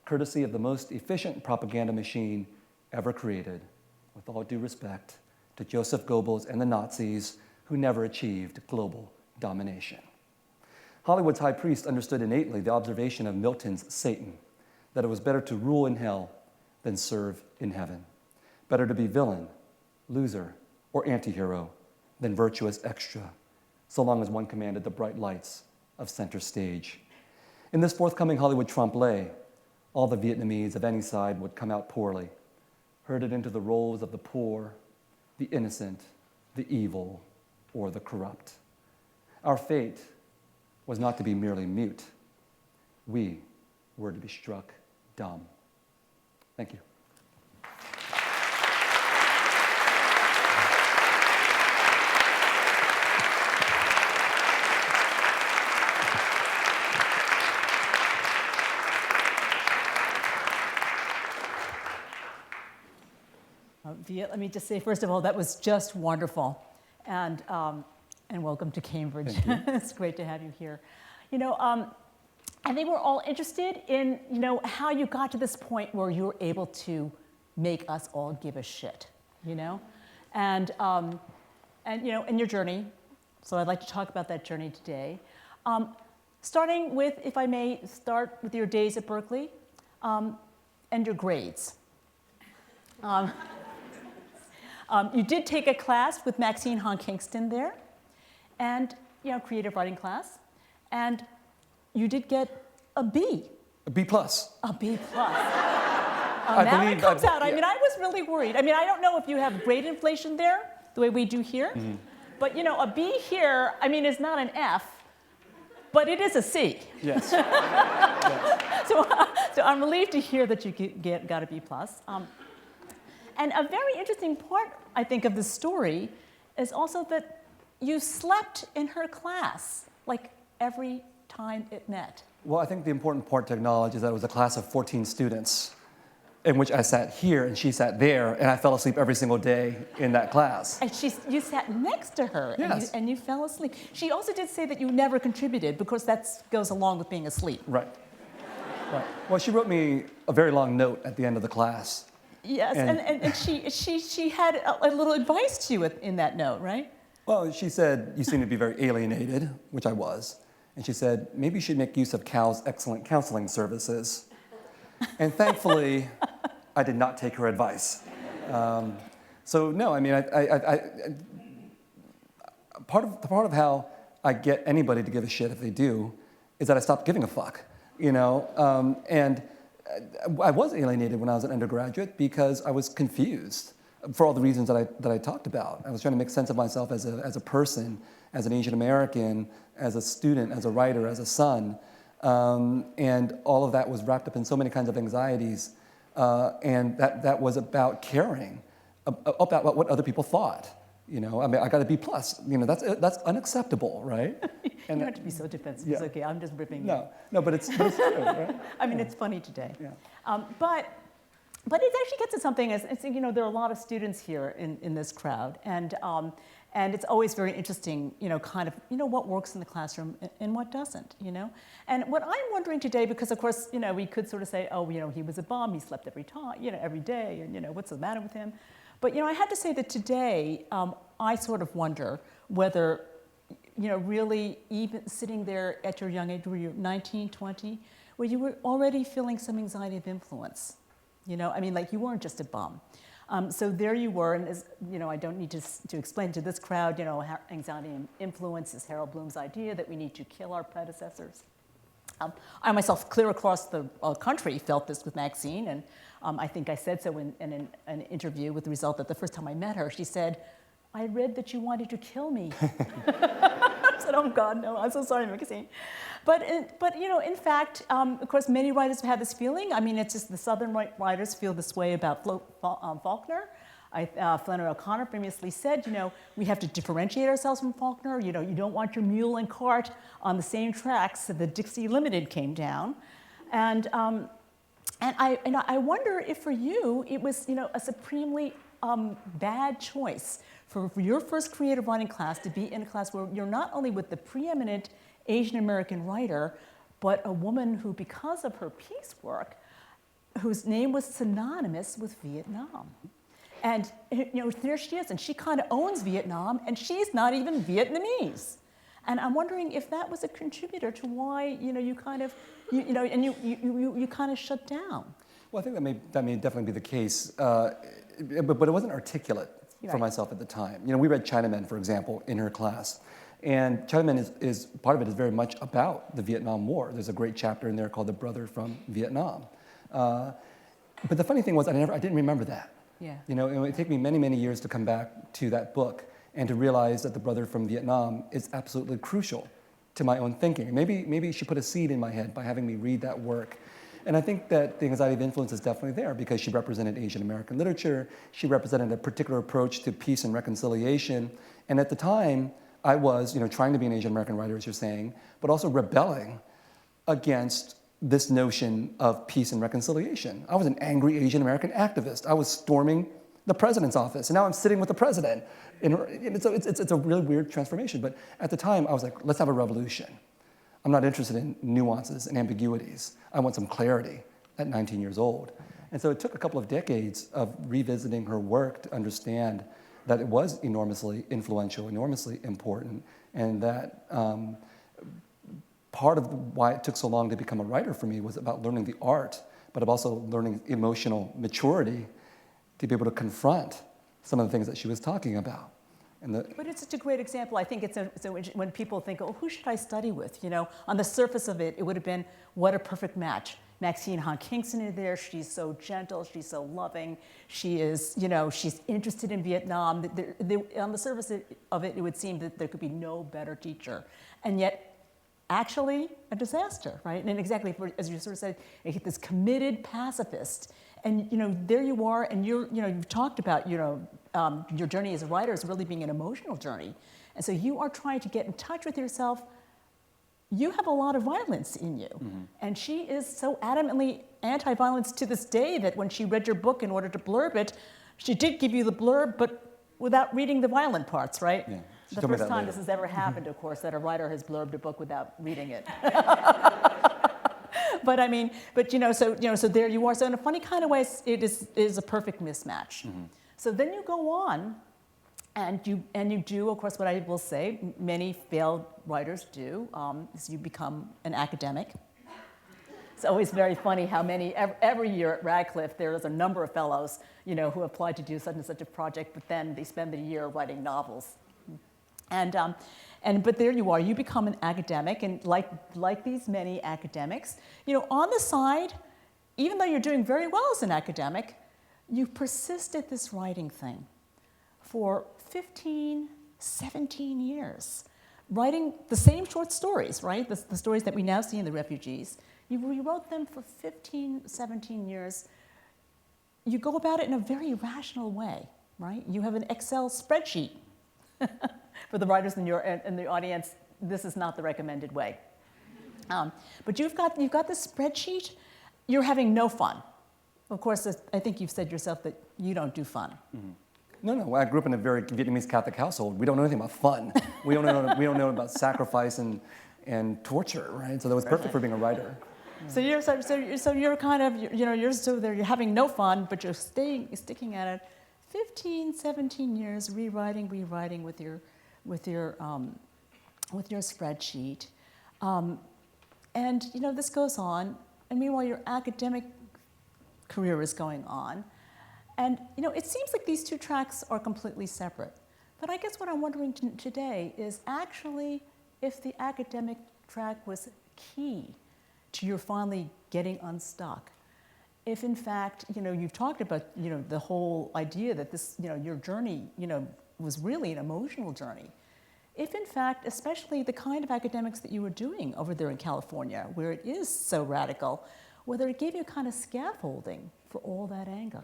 courtesy of the most efficient propaganda machine ever created, with all due respect to Joseph Goebbels and the Nazis, who never achieved global domination. Hollywood's high priest understood innately the observation of Milton's Satan, that it was better to rule in hell than serve in heaven, better to be villain, loser, or anti-hero than virtuous extra, so long as one commanded the bright lights of center stage. In this forthcoming Hollywood trompe-l'oeil, all the Vietnamese of any side would come out poorly, herded into the roles of the poor, the innocent, the evil, or the corrupt. Our fate was not to be merely mute. We were to be struck dumb. Thank you. Viet, let me just say, first of all, that was just wonderful. And welcome to Cambridge. It's great to have you here. And they were all interested in, how you got to this point where you were able to make us all give a shit, And in your journey. So I'd like to talk about that journey today. Starting with, if I may, start with your days at Berkeley and your grades. You did take a class with Maxine Hong Kingston there, and creative writing class, and you did get a B. A B plus. A B plus. Now it comes out. I mean, I was really worried. I mean, I don't know if you have grade inflation there, the way we do here, but a B here, I mean, is not an F, but it is a C. Yes. Yes. So I'm relieved to hear that you got a B plus. And a very interesting part, I think, of the story is also that you slept in her class, like every time it met. Well, I think the important part to acknowledge is that it was a class of 14 students in which I sat here and she sat there, and I fell asleep every single day in that class. And you sat next to her, yes. and you fell asleep. She also did say that you never contributed because that goes along with being asleep. Right. Right. Well, she wrote me a very long note at the end of the class. Yes, and she had a little advice to you in that note, right? Well, she said, you seem to be very alienated, which I was. And she said, maybe you should make use of Cal's excellent counseling services. And thankfully, I did not take her advice. So no, I mean, part of how I get anybody to give a shit if they do is that I stopped giving a fuck, and I was alienated when I was an undergraduate because I was confused for all the reasons that I talked about. I was trying to make sense of myself as a person, as an Asian American, as a student, as a writer, as a son, and all of that was wrapped up in so many kinds of anxieties and that was about caring about what other people thought. You know, I mean, I got a B+. You know, that's unacceptable, right? You don't have to be so defensive. Yeah. It's okay. I'm just ripping you. No, but it's true, right? I mean, it's funny today. Yeah. But it actually gets to something. You know, there are a lot of students here in this crowd, and it's always very interesting. You know, kind of, you know, what works in the classroom and what doesn't. You know, and what I'm wondering today, because of course, you know, we could sort of say, oh, you know, he was a bum. He slept every time, you know, every day, and you know, what's the matter with him? But you know, I have to say that today, I sort of wonder whether, you know, really even sitting there at your young age, were you 19, 20, where you were already feeling some anxiety of influence. You know, I mean, like you weren't just a bum. So there you were, and as, you know, I don't need to explain to this crowd, you know, anxiety and influence is Harold Bloom's idea that we need to kill our predecessors. I myself, clear across the country, felt this with Maxine, and I think I said so in an interview, with the result that the first time I met her, she said, I read that you wanted to kill me. I said, oh God, no, I'm so sorry, Maxine. But you know, in fact, of course, many writers have had this feeling. I mean, it's just the Southern writers feel this way about Faulkner. Flannery O'Connor famously said, you know, we have to differentiate ourselves from Faulkner. You know, you don't want your mule and cart on the same tracks that the Dixie Limited came down. And I wonder if for you, it was, you know, a supremely bad choice for your first creative writing class to be in a class where you're not only with the preeminent Asian American writer, but a woman who, because of her peace work, whose name was synonymous with Vietnam. And you know, there she is, and she kind of owns Vietnam, and she's not even Vietnamese. And I'm wondering if that was a contributor to why, you know, you kind of, you know, and you kind of shut down. Well, I think that may definitely be the case, but it wasn't articulate for myself at the time. You know, we read Chinamen, for example, in her class. And Chinamen is part of it is very much about the Vietnam War. There's a great chapter in there called The Brother from Vietnam. But the funny thing was I didn't remember that. Yeah. You know, it would take me many, many years to come back to that book and to realize that The Brother from Vietnam is absolutely crucial to my own thinking. Maybe she put a seed in my head by having me read that work. And I think that the anxiety of influence is definitely there because she represented Asian American literature. She represented a particular approach to peace and reconciliation. And at the time, I was, you know, trying to be an Asian American writer, as you're saying, but also rebelling against this notion of peace and reconciliation. I was an angry Asian American activist. I was storming the president's office, and now I'm sitting with the president. And so it's a really weird transformation. But at the time, I was like, let's have a revolution. I'm not interested in nuances and ambiguities. I want some clarity at 19 years old. And so it took a couple of decades of revisiting her work to understand that it was enormously influential, enormously important, and that part of why it took so long to become a writer for me was about learning the art, but also learning emotional maturity to be able to confront some of the things that she was talking about. But it's such a great example. I think it's when people think, oh, who should I study with? You know, on the surface of it, it would have been, what a perfect match. Maxine Hong Kingston is there. She's so gentle. She's so loving. She is, you know, she's interested in Vietnam. On the surface of it, it would seem that there could be no better teacher. And yet, actually, a disaster, right? And exactly, as you sort of said, this committed pacifist. And, you know, there you are, and you've talked about, you know, your journey as a writer is really being an emotional journey. And so you are trying to get in touch with yourself. You have a lot of violence in you. Mm-hmm. And she is so adamantly anti-violence to this day that when she read your book in order to blurb it, she did give you the blurb, but without reading the violent parts, right? Yeah. The first time this has ever happened, of course, that a writer has blurbed a book without reading it. But I mean, so there you are. So in a funny kind of way, it is a perfect mismatch. Mm-hmm. So then you go on, and you do, of course, what I will say, many failed writers do, is you become an academic. It's always very funny how every year at Radcliffe, there is a number of fellows, you know, who applied to do such and such a project, but then they spend the year writing novels. But there you are, you become an academic, and like these many academics, you know, on the side, even though you're doing very well as an academic, you persist at this writing thing for 15, 17 years, writing the same short stories, right? The stories that we now see in The Refugees. You rewrote them for 15, 17 years. you go about it in a very rational way, right? You have an Excel spreadsheet. For the writers in the audience, this is not the recommended way. But you've got this spreadsheet. You're having no fun. Of course, I think you've said yourself that you don't do fun. Mm-hmm. No. I grew up in a very Vietnamese Catholic household. We don't know anything about fun. We don't know about sacrifice and torture, right? So that was perfect for being a writer. So you're kind of, you're having no fun, but you're sticking at it 15, 17 years, rewriting with your spreadsheet. And this goes on, and meanwhile your academic career is going on. And it seems like these two tracks are completely separate. But I guess what I'm wondering today is actually if the academic track was key to your finally getting unstuck. If in fact, you've talked about, the whole idea that this, your journey, was really an emotional journey. If in fact, especially the kind of academics that you were doing over there in California, where it is so radical, whether it gave you kind of scaffolding for all that anger.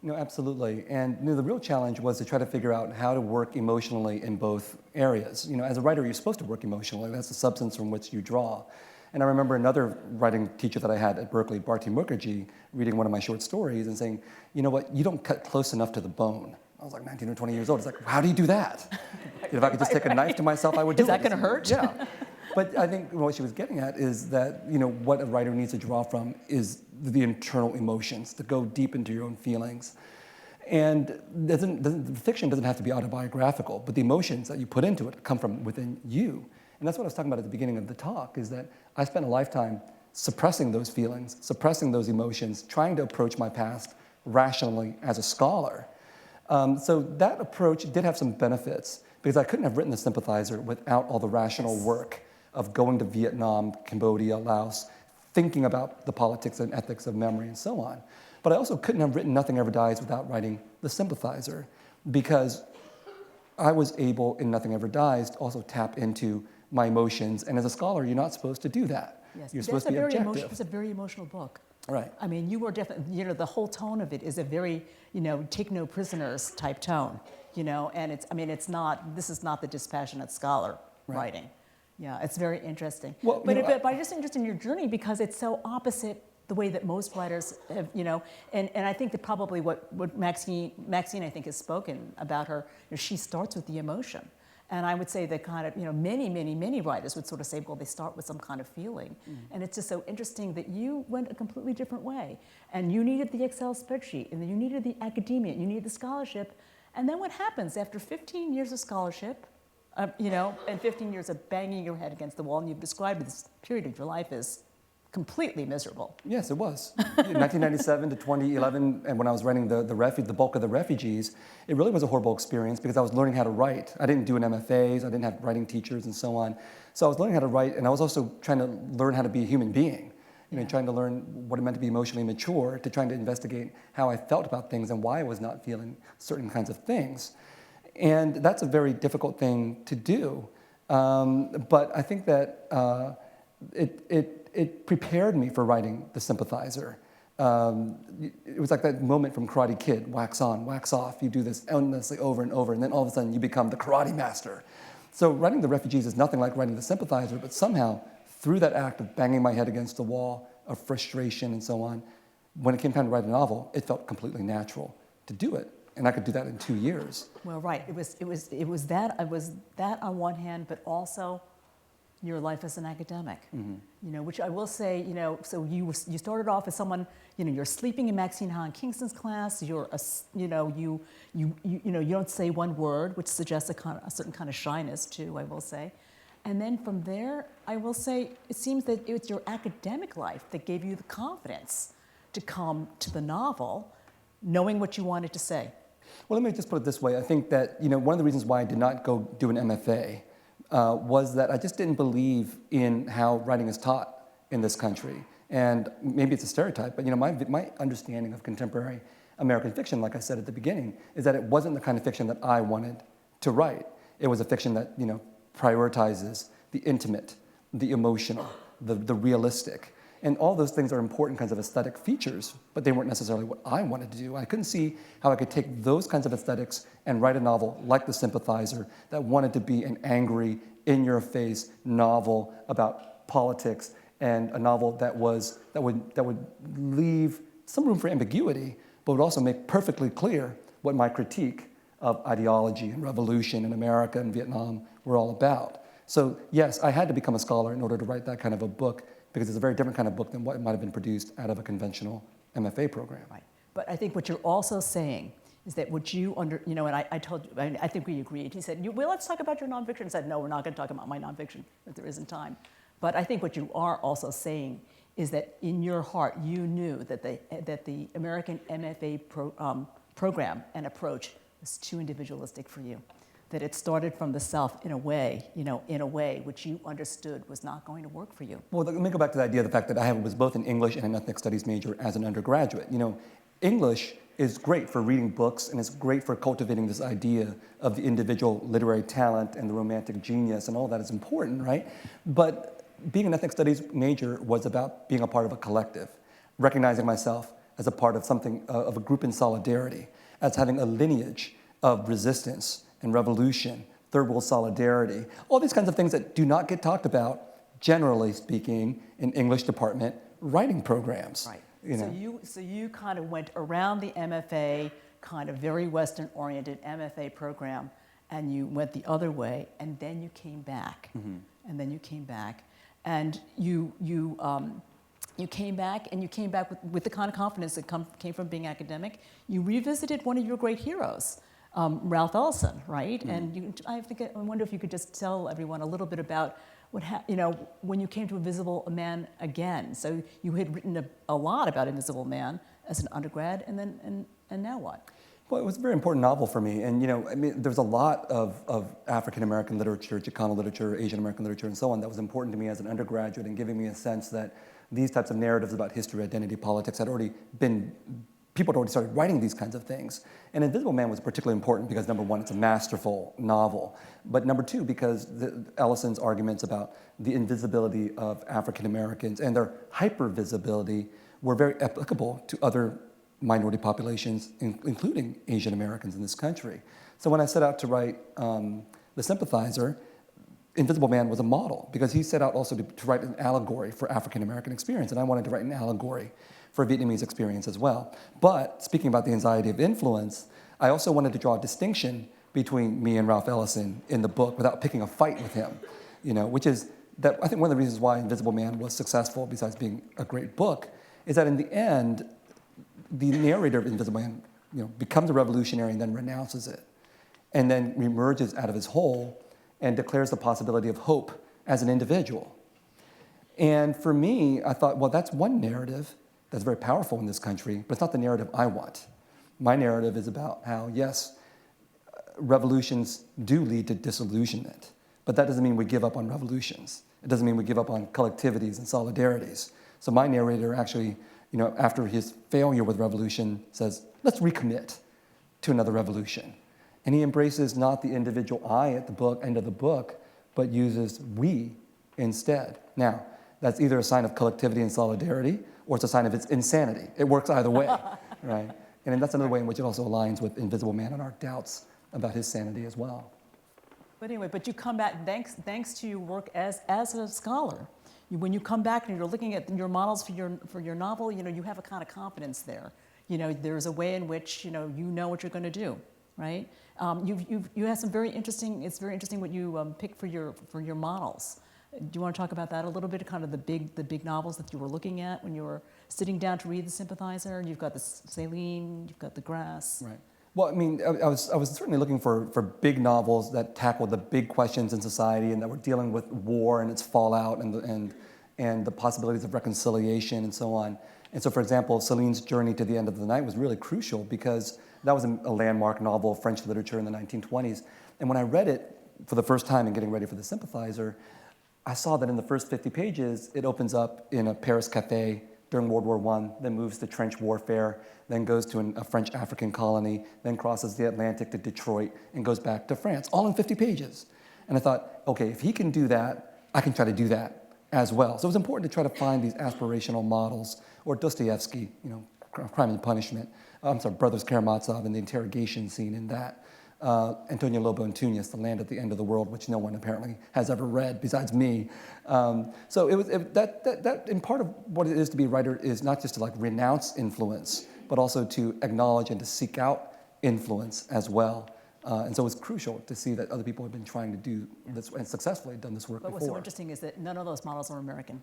No, absolutely. And the real challenge was to try to figure out how to work emotionally in both areas. As a writer, you're supposed to work emotionally. That's the substance from which you draw. And I remember another writing teacher that I had at Berkeley, Bharti Mukherjee, reading one of my short stories and saying, you know what, you don't cut close enough to the bone. I was like 19 or 20 years old. It's like, how do you do that? If I could just take a knife to myself, I would do it. Is that going to hurt? Yeah. But I think what she was getting at is that, what a writer needs to draw from is the internal emotions, to go deep into your own feelings. And the fiction doesn't have to be autobiographical, but the emotions that you put into it come from within you. And that's what I was talking about at the beginning of the talk, is that I spent a lifetime suppressing those feelings, suppressing those emotions, trying to approach my past rationally as a scholar. So that approach did have some benefits, because I couldn't have written The Sympathizer without all the rational work of going to Vietnam, Cambodia, Laos, thinking about the politics and ethics of memory and so on. But I also couldn't have written Nothing Ever Dies without writing The Sympathizer, because I was able, in Nothing Ever Dies, to also tap into my emotions. And as a scholar, you're not supposed to do that. Yes, you're supposed to be objective. It's a very emotional book. Right. I mean, you were definitely, the whole tone of it is a very, take no prisoners type tone, and this is not the dispassionate scholar writing. Yeah, it's very interesting. Well, but I'm just interested in your journey because it's so opposite the way that most writers have, and I think that probably what Maxine I think has spoken about her, she starts with the emotion. And I would say that kind of, many writers would sort of say, well, they start with some kind of feeling. And it's just so interesting that you went a completely different way. And you needed the Excel spreadsheet, and then you needed the academia, you needed the scholarship. And then what happens after 15 years of scholarship, and 15 years of banging your head against the wall, and you've described this period of your life as completely miserable. Yes, it was. 1997 to 2011, and when I was writing the bulk of the refugees, it really was a horrible experience because I was learning how to write. I didn't do an MFAs, I didn't have writing teachers and so on. So I was learning how to write, and I was also trying to learn how to be a human being. Trying to learn what it meant to be emotionally mature, to trying to investigate how I felt about things and why I was not feeling certain kinds of things. And that's a very difficult thing to do. But I think that it prepared me for writing The Sympathizer. It was like that moment from Karate Kid, wax on, wax off. You do this endlessly over and over, and then all of a sudden you become the karate master. So writing The Refugees is nothing like writing The Sympathizer, but somehow through that act of banging my head against the wall, of frustration and so on, when it came time to write a novel, it felt completely natural to do it. And I could do that in 2 years. Well, right. It was that on one hand, but also your life as an academic. Which I will say, so you started off as someone, you're sleeping in Maxine Han Kingston's class. You don't say one word, which suggests a certain kind of shyness too, I will say. And then from there, I will say, it seems that it was your academic life that gave you the confidence to come to the novel, knowing what you wanted to say. Well, let me just put it this way. I think that, one of the reasons why I did not go do an MFA was that I just didn't believe in how writing is taught in this country. And maybe it's a stereotype, but my understanding of contemporary American fiction, like I said at the beginning, is that it wasn't the kind of fiction that I wanted to write. It was a fiction that, prioritizes the intimate, the emotional, the realistic. And all those things are important kinds of aesthetic features, but they weren't necessarily what I wanted to do. I couldn't see how I could take those kinds of aesthetics and write a novel like The Sympathizer that wanted to be an angry, in-your-face novel about politics, and a novel that would leave some room for ambiguity, but would also make perfectly clear what my critique of ideology and revolution in America and Vietnam were all about. So yes, I had to become a scholar in order to write that kind of a book, because it's a very different kind of book than what might have been produced out of a conventional MFA program. Right. But I think what you're also saying is that what you and I told you, I think we agreed. He said, well, let's talk about your nonfiction. I said, no, we're not going to talk about my nonfiction if there isn't time. But I think what you are also saying is that in your heart, you knew that the American MFA program and approach was too individualistic for you. That it started from the South in a way which you understood was not going to work for you. Well, let me go back to the idea of the fact that I was both an English and an ethnic studies major as an undergraduate. English is great for reading books, and it's great for cultivating this idea of the individual literary talent and the romantic genius, and all that is important, right? But being an ethnic studies major was about being a part of a collective, recognizing myself as a part of something, of a group in solidarity, as having a lineage of resistance and revolution, third world solidarity, all these kinds of things that do not get talked about, generally speaking, in English department writing programs. Right. So you kind of went around the MFA, kind of very Western-oriented MFA program, and you went the other way, and then you came back. Mm-hmm. And then you came back, and you came back with the kind of confidence that came from being academic. You revisited one of your great heroes, Ralph Ellison, right? Mm-hmm. And I wonder if you could just tell everyone a little bit about when you came to Invisible Man again. So you had written a lot about Invisible Man as an undergrad, and now what? Well, it was a very important novel for me, and there's a lot of African American literature, Chicano literature, Asian American literature, and so on that was important to me as an undergraduate, and giving me a sense that these types of narratives about history, identity, politics people had already started writing these kinds of things. And Invisible Man was particularly important because, number one, it's a masterful novel, but number two, because Ellison's arguments about the invisibility of African Americans and their hypervisibility were very applicable to other minority populations, including Asian Americans in this country. So when I set out to write The Sympathizer, Invisible Man was a model, because he set out also to write an allegory for African American experience, and I wanted to write an allegory for Vietnamese experience as well. But speaking about the anxiety of influence, I also wanted to draw a distinction between me and Ralph Ellison in the book without picking a fight with him, which is that I think one of the reasons why Invisible Man was successful, besides being a great book, is that in the end, the narrator of Invisible Man becomes a revolutionary and then renounces it, and then emerges out of his hole and declares the possibility of hope as an individual. And for me, I thought, well, that's one narrative that's very powerful in this country, but it's not the narrative I want. My narrative is about how, yes, revolutions do lead to disillusionment, but that doesn't mean we give up on revolutions. It doesn't mean we give up on collectivities and solidarities. So my narrator actually, after his failure with revolution, says, let's recommit to another revolution. And he embraces not the individual I at the end of the book, but uses we instead. Now, that's either a sign of collectivity and solidarity, or it's a sign of its insanity. It works either way, right? And that's another way in which it also aligns with Invisible Man and our doubts about his sanity as well. But anyway, you come back, thanks to your work as a scholar. When you come back and you're looking at your models for your novel, you have a kind of confidence there. There's a way in which you know what you're going to do, right? You have some very interesting. It's very interesting what you pick for your models. Do you want to talk about that a little bit? Kind of the big novels that you were looking at when you were sitting down to read The Sympathizer. You've got the Saline, you've got The Grass. Right. Well, I was certainly looking for big novels that tackle the big questions in society and that were dealing with war and its fallout and the possibilities of reconciliation and so on. And so, for example, Celine's Journey to the End of the Night was really crucial because that was a landmark novel of French literature in the 1920s. And when I read it for the first time and getting ready for The Sympathizer, I saw that in the first 50 pages, it opens up in a Paris cafe during World War I, then moves to trench warfare, then goes to a French African colony, then crosses the Atlantic to Detroit, and goes back to France, all in 50 pages. And I thought, okay, if he can do that, I can try to do that. as well. So it was important to try to find these aspirational models, or Dostoevsky, Crime and Punishment, Brothers Karamazov and the interrogation scene in that. Antonio Lobo and Tunis, The Land at the End of the World, which no one apparently has ever read besides me. So that in part of what it is to be a writer is not just to like renounce influence, but also to acknowledge and to seek out influence as well. And so it's crucial to see that other people have been trying to do this and successfully done this work But before. what's so interesting is that none of those models are American.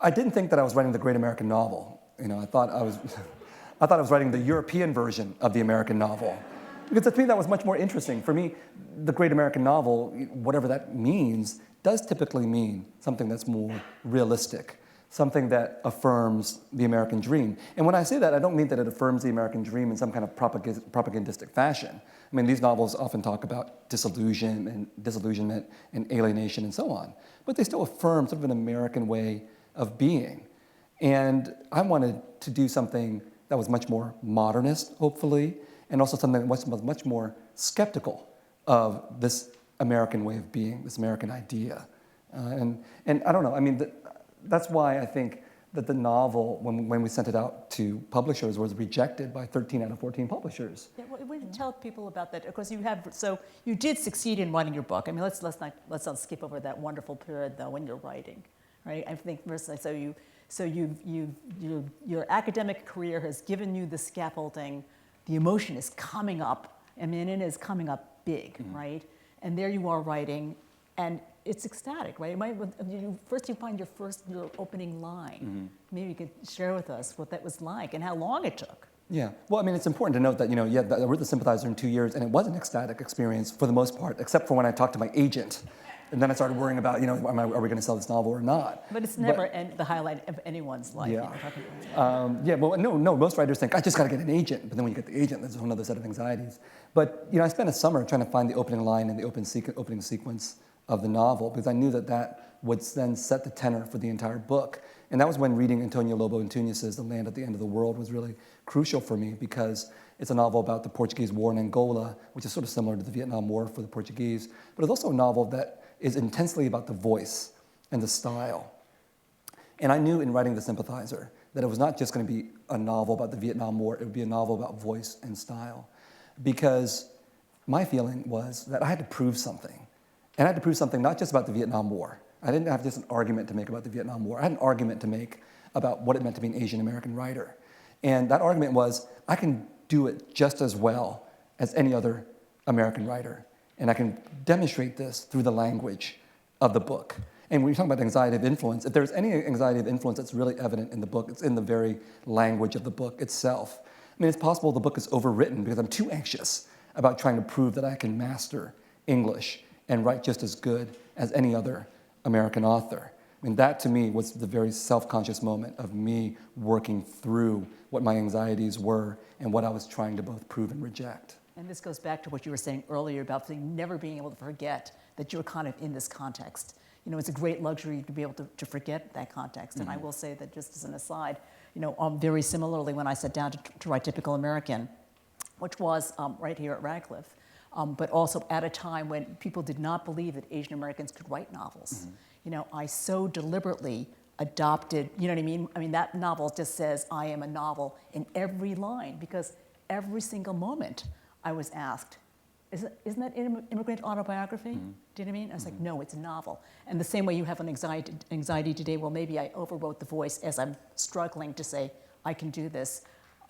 I didn't think that I was writing the great American novel. I thought I was writing the European version of the American novel. Because to me, that was much more interesting. For me, the great American novel, whatever that means, does typically mean something that's more realistic, something that affirms the American dream. And when I say that, I don't mean that it affirms the American dream in some kind of propagandistic fashion. I mean, these novels often talk about disillusionment and alienation and so on. But they still affirm sort of an American way of being. And I wanted to do something that was much more modernist, hopefully, and also something that was much more skeptical of this American way of being, this American idea. And I don't know, I mean, that's why I think that the novel, when we sent it out to publishers, was rejected by 13 out of 14 publishers. Yeah, well, we tell people about that because you did succeed in writing your book. I mean, let's not skip over that wonderful period though when you're writing, right? I think your academic career has given you the scaffolding. The emotion is coming up. I mean, it is coming up big, right? And there you are writing, and it's ecstatic, right? First you find your opening line. Maybe you could share with us what that was like and how long it took. Yeah, well, I mean, it's important to note that, I wrote The Sympathizer in 2 years, and it was an ecstatic experience for the most part, except for when I talked to my agent. And then I started worrying about, are we going to sell this novel or not? But it's never the highlight of anyone's life. Yeah. No, most writers think, I just got to get an agent. But then when you get the agent, there's a whole other set of anxieties. But, I spent a summer trying to find the opening line and the opening sequence of the novel, because I knew that would then set the tenor for the entire book. And that was when reading Antonio Lobo and Tunis's The Land at the End of the World was really crucial for me, because it's a novel about the Portuguese War in Angola, which is sort of similar to the Vietnam War for the Portuguese. But it's also a novel that is intensely about the voice and the style. And I knew in writing The Sympathizer that it was not just going to be a novel about the Vietnam War, it would be a novel about voice and style. Because my feeling was that I had to prove something. And I had to prove something not just about the Vietnam War. I didn't have just an argument to make about the Vietnam War. I had an argument to make about what it meant to be an Asian American writer. And that argument was, I can do it just as well as any other American writer. And I can demonstrate this through the language of the book. And when you're talking about anxiety of influence, if there's any anxiety of influence that's really evident in the book, it's in the very language of the book itself. I mean, it's possible the book is overwritten because I'm too anxious about trying to prove that I can master English and write just as good as any other American author. I mean, that to me was the very self-conscious moment of me working through what my anxieties were and what I was trying to both prove and reject. And this goes back to what you were saying earlier about never being able to forget that you're kind of in this context. It's a great luxury to be able to forget that context. And I will say that just as an aside, very similarly when I sat down to write Typical American, which was right here at Radcliffe, but also at a time when people did not believe that Asian Americans could write novels. I so deliberately adopted, you know what I mean? I mean, that novel just says, I am a novel in every line, because every single moment I was asked, isn't that immigrant autobiography? Do you know what I mean? I was like, no, it's a novel. And the same way you have an anxiety today, well, maybe I overwrote the voice as I'm struggling to say, I can do this.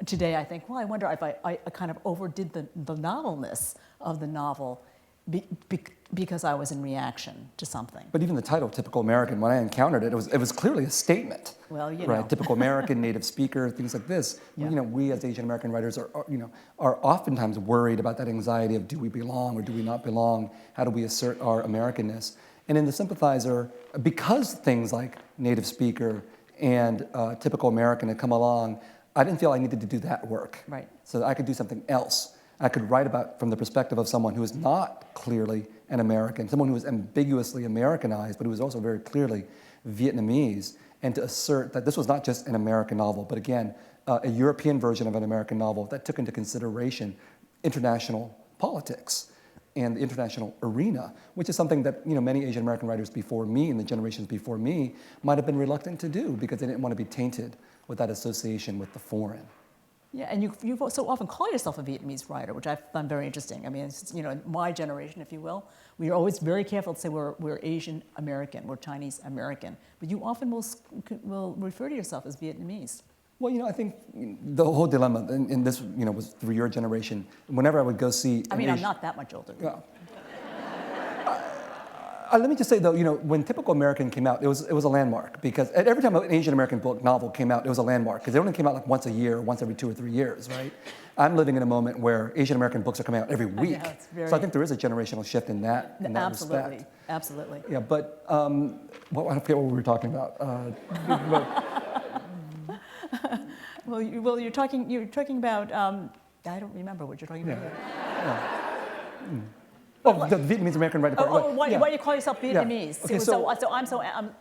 Today I think, well, I wonder if I kind of overdid the novelness of the novel because I was in reaction to something. But even the title, Typical American, when I encountered it, it was clearly a statement. Well, right? Typical American, native speaker, things like this. Yeah. We as Asian American writers are oftentimes worried about that anxiety of, do we belong or do we not belong? How do we assert our Americanness? And in The Sympathizer, because things like native speaker and typical American had come along, I didn't feel I needed to do that work. Right. So that I could do something else. I could write about from the perspective of someone who is not clearly an American, someone who is ambiguously Americanized, but who is also very clearly Vietnamese, and to assert that this was not just an American novel, but again, a European version of an American novel that took into consideration international politics. and the international arena, which is something that many Asian American writers before me and the generations before me might have been reluctant to do because they didn't want to be tainted with that association with the foreign. Yeah, and you so often call yourself a Vietnamese writer, which I find very interesting. I mean, it's, my generation, if you will, we are always very careful to say we're Asian American, we're Chinese American, but you often will refer to yourself as Vietnamese. Well, I think the whole dilemma in this, was through your generation. Whenever I would go see, I'm not that much older. Yeah. Let me just say though, when Typical American came out, it was a landmark because every time an Asian American novel came out, it was a landmark because they only came out like once a year, once every 2 or 3 years, right? I'm living in a moment where Asian American books are coming out every week, so I think there is a generational shift in that respect. Absolutely. Yeah, but I forget what we were talking about. Well, you're talking about. I don't remember what you're talking about. Yeah. Oh, the Vietnamese American writer part. Why you call yourself Vietnamese? Yeah.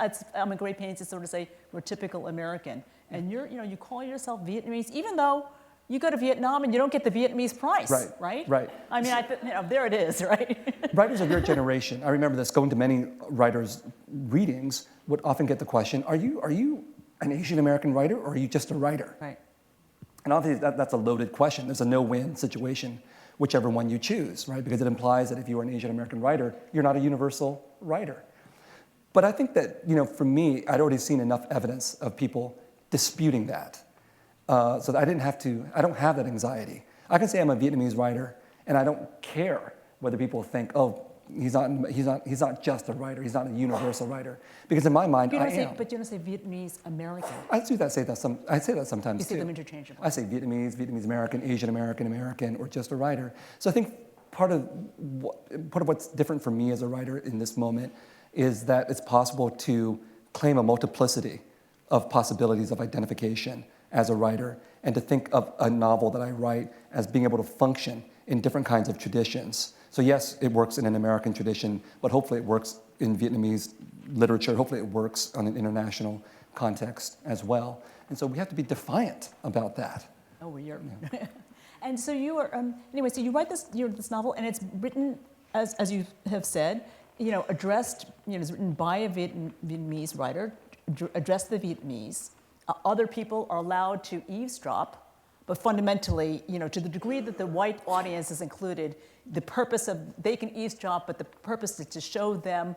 Okay, I'm a great pains to sort of say we're typical American, and you call yourself Vietnamese, even though you go to Vietnam and you don't get the Vietnamese price, right? Right. I mean, there it is, right? Writers of your generation, I remember this, going to many writers' readings, would often get the question, are you an Asian American writer or are you just a writer? Right. And obviously that's a loaded question. There's a no-win situation, whichever one you choose, right? Because it implies that if you are an Asian American writer, you're not a universal writer. But I think that, for me, I'd already seen enough evidence of people disputing that. So that I don't have that anxiety. I can say I'm a Vietnamese writer, and I don't care whether people think, oh, he's not just a writer, he's not a universal writer. Because in my mind, I am. But you don't say Vietnamese American. I say that sometimes You say too. them interchangeably. I say Vietnamese American, Asian American, or just a writer. So I think part of what's different for me as a writer in this moment is that it's possible to claim a multiplicity of possibilities of identification as a writer, and to think of a novel that I write as being able to function in different kinds of traditions. So yes, it works in an American tradition, but hopefully it works in Vietnamese literature. Hopefully it works on an international context as well. And so we have to be defiant about that. Oh, well, you're... And so you are, anyway, so you write this novel, and it's written, as you have said, addressed, it's written by a Vietnamese writer, addressed the Vietnamese. Other people are allowed to eavesdrop, but fundamentally, to the degree that the white audience is included, the purpose of, they can eavesdrop, but the purpose is to show them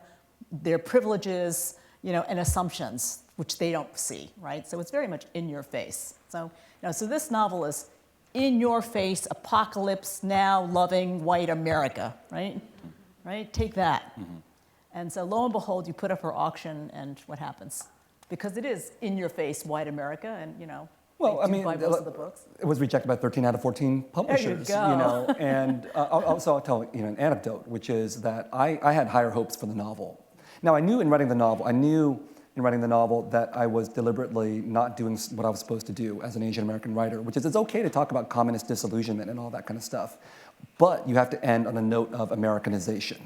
their privileges, and assumptions, which they don't see, right? So it's very much in your face. So, so this novel is in your face, apocalypse now, loving white America, right? Right? Take that. Mm-hmm. And so lo and behold, you put up for auction, and what happens? Because it is in your face, white America, and well, I mean, buy most of the books. It was rejected by 13 out of 14 publishers. There you go. And I'll tell an anecdote, which is that I had higher hopes for the novel. Now, I knew in writing the novel that I was deliberately not doing what I was supposed to do as an Asian American writer, which is it's okay to talk about communist disillusionment and all that kind of stuff, but you have to end on a note of Americanization,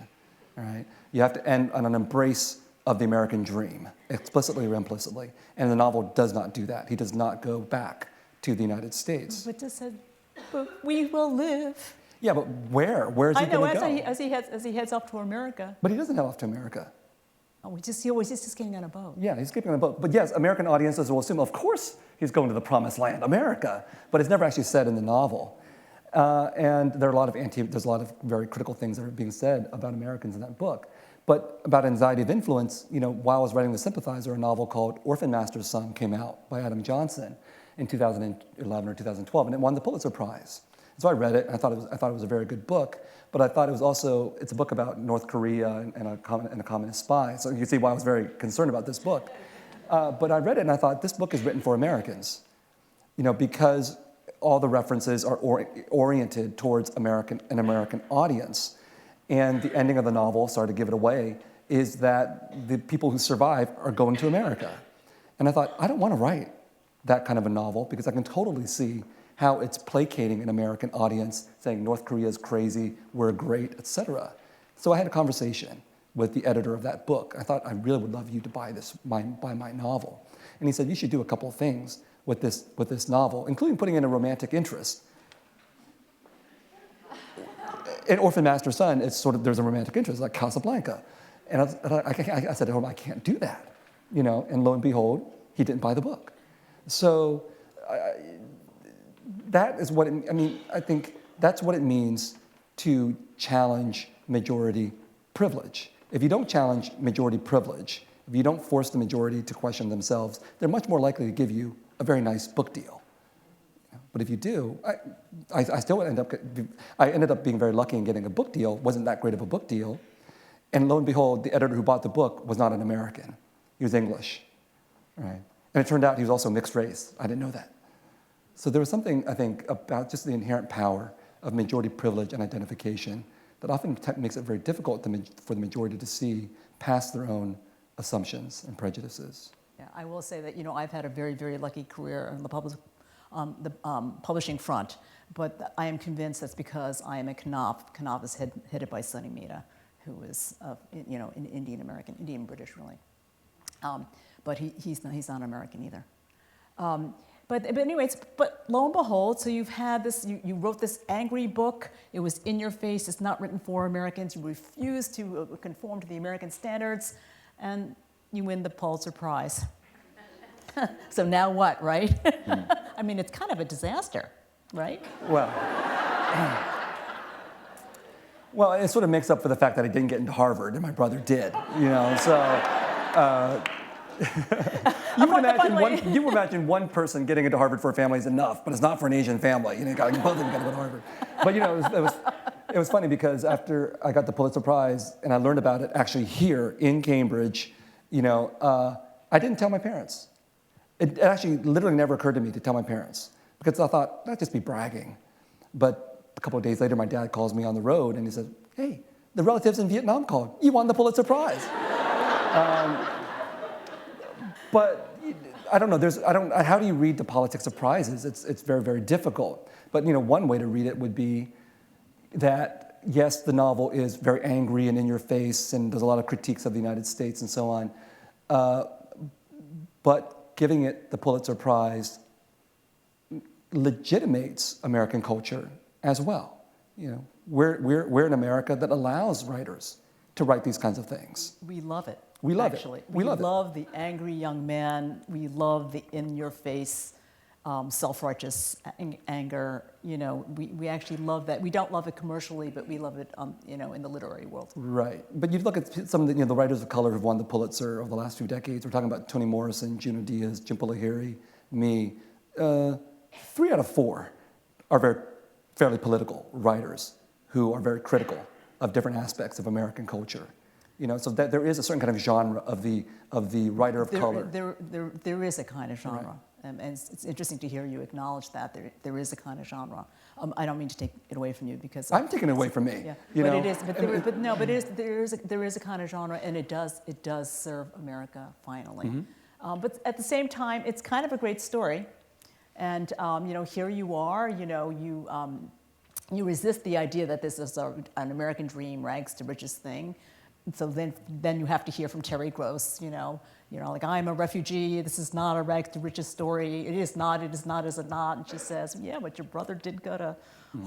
all right? You have to end on an embrace of the American dream, explicitly or implicitly. And the novel does not do that. He does not go back to the United States. But just said, but we will live. Yeah, but where? Where is he going to go? As he heads off to America. But he doesn't head off to America. Oh, he's just getting on a boat. Yeah, he's getting on a boat. But yes, American audiences will assume, of course, he's going to the promised land, America. But it's never actually said in the novel. And there's a lot of very critical things that are being said about Americans in that book. But about anxiety of influence, while I was writing The Sympathizer, a novel called Orphan Master's Son came out by Adam Johnson in 2011 or 2012, and it won the Pulitzer Prize. So I read it, and I thought it was a very good book, but I thought it's a book about North Korea and a communist spy. So you can see why I was very concerned about this book. But I read it, and I thought, this book is written for Americans, because all the references are oriented towards an American audience. And the ending of the novel, sorry to give it away, is that the people who survive are going to America. And I thought, I don't want to write that kind of a novel because I can totally see how it's placating an American audience, saying North Korea is crazy, we're great, etc. So I had a conversation with the editor of that book. I thought, I really would love you to buy my novel. And he said, you should do a couple of things with this novel, including putting in a romantic interest. in Orphan Master's Son, it's sort of, there's a romantic interest, like Casablanca. And I said to him, I can't do that, you know, and lo and behold, he didn't buy the book. So that is what, I think that's what it means to challenge majority privilege. If you don't challenge majority privilege, if you don't force the majority to question themselves, they're much more likely to give you a very nice book deal. But if you do, I still I ended up being very lucky in getting a book deal. Wasn't that great of a book deal. And lo and behold, the editor who bought the book was not an American. He was English, right? And it turned out he was also mixed race. I didn't know that. So there was something, I think, about just the inherent power of majority privilege and identification that often makes it very difficult for the majority to see past their own assumptions and prejudices. Yeah, I will say that, you know, I've had a very, very lucky career in the publishing front, but I am convinced that's because I am a Knopf. Knopf is headed by Sonny Mehta, who is, you know, an Indian American, Indian British really, but he's not American either. But anyways, but lo and behold, so you've had this, you wrote this angry book. It was in your face. It's not written for Americans. You refuse to conform to the American standards, and you win the Pulitzer Prize. So now what, right? I mean, it's kind of a disaster, right? Well, well, it sort of makes up for the fact that I didn't get into Harvard and my brother did, you know, so. You would imagine one person getting into Harvard for a family is enough, but it's not for an Asian family. You know, both of them got to go to Harvard. But you know, it was funny because after I got the Pulitzer Prize and I learned about it actually here in Cambridge, you know, I didn't tell my parents. It actually literally never occurred to me to tell my parents because I thought that'd just be bragging. But a couple of days later, my dad calls me on the road and he said, "Hey, the relatives in Vietnam called. You won the Pulitzer Prize." But I don't know. How do you read the politics of prizes? It's very, very difficult. But you know, one way to read it would be that yes, the novel is very angry and in your face, and there's a lot of critiques of the United States and so on. But giving it the Pulitzer Prize legitimates American culture as well. You know, we're in America that allows writers to write these kinds of things. We love it. We love Actually, it. we love the angry young man. We love the in-your-face, self-righteous anger. You know, we actually love that. We don't love it commercially, but we love it, you know, in the literary world. Right. But you look at some of the, you know, the writers of color who've won the Pulitzer over the last few decades. We're talking about Toni Morrison, Junot Díaz, Jhumpa Lahiri, me. 3 out of 4 are fairly political writers who are very critical of different aspects of American culture. You know, so that there is a certain kind of genre of the writer of color. There is a kind of genre, Right. And it's interesting to hear you acknowledge that there is a kind of genre. I don't mean to take it away from you because I'm taking it away from me. Yeah, you but know? it is. But there is a kind of genre, and it does serve America finally. Mm-hmm. But at the same time, it's kind of a great story, and you know, here you are. You know, you resist the idea that this is an American dream, rags to riches thing. So then you have to hear from Terry Gross, you know, like, I'm a refugee, this is not a rags to riches story, it is not, is it not? And she says, yeah, but your brother did go to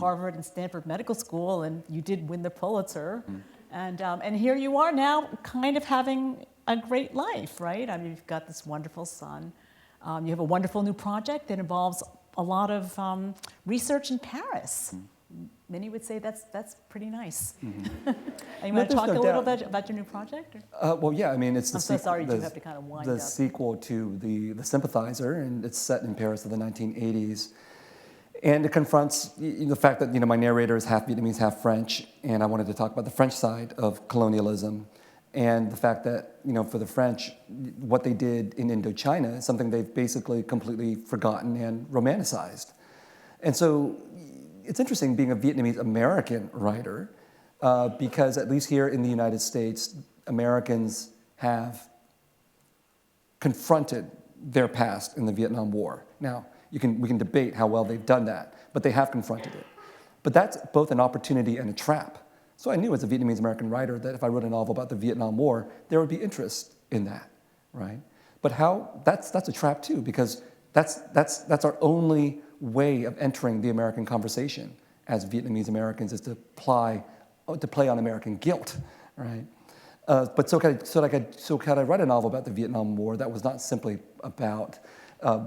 Harvard and Stanford Medical School, and you did win the Pulitzer. And here you are now kind of having a great life, right? I mean, you've got this wonderful son. You have a wonderful new project that involves a lot of research in Paris. Many would say that's pretty nice. And you want to talk a little bit about your new project? Well, yeah, I mean, it's the I'm so sorry, you do have to kind of wind the up. sequel to the Sympathizer, and it's set in Paris of the 1980s. And it confronts the fact that, you know, my narrator is half Vietnamese, half French, and I wanted to talk about the French side of colonialism and the fact that, you know, for the French, what they did in Indochina is something they've basically completely forgotten and romanticized. And so it's interesting being a Vietnamese American writer because at least here in the United States, Americans have confronted their past in the Vietnam War. Now, we can debate how well they've done that, but they have confronted it. But that's both an opportunity and a trap. So I knew as a Vietnamese American writer that if I wrote a novel about the Vietnam War, there would be interest in that, right? But that's a trap too, because that's our only way of entering the American conversation as Vietnamese Americans is to play on American guilt, right? But so could I write a novel about the Vietnam War that was not simply about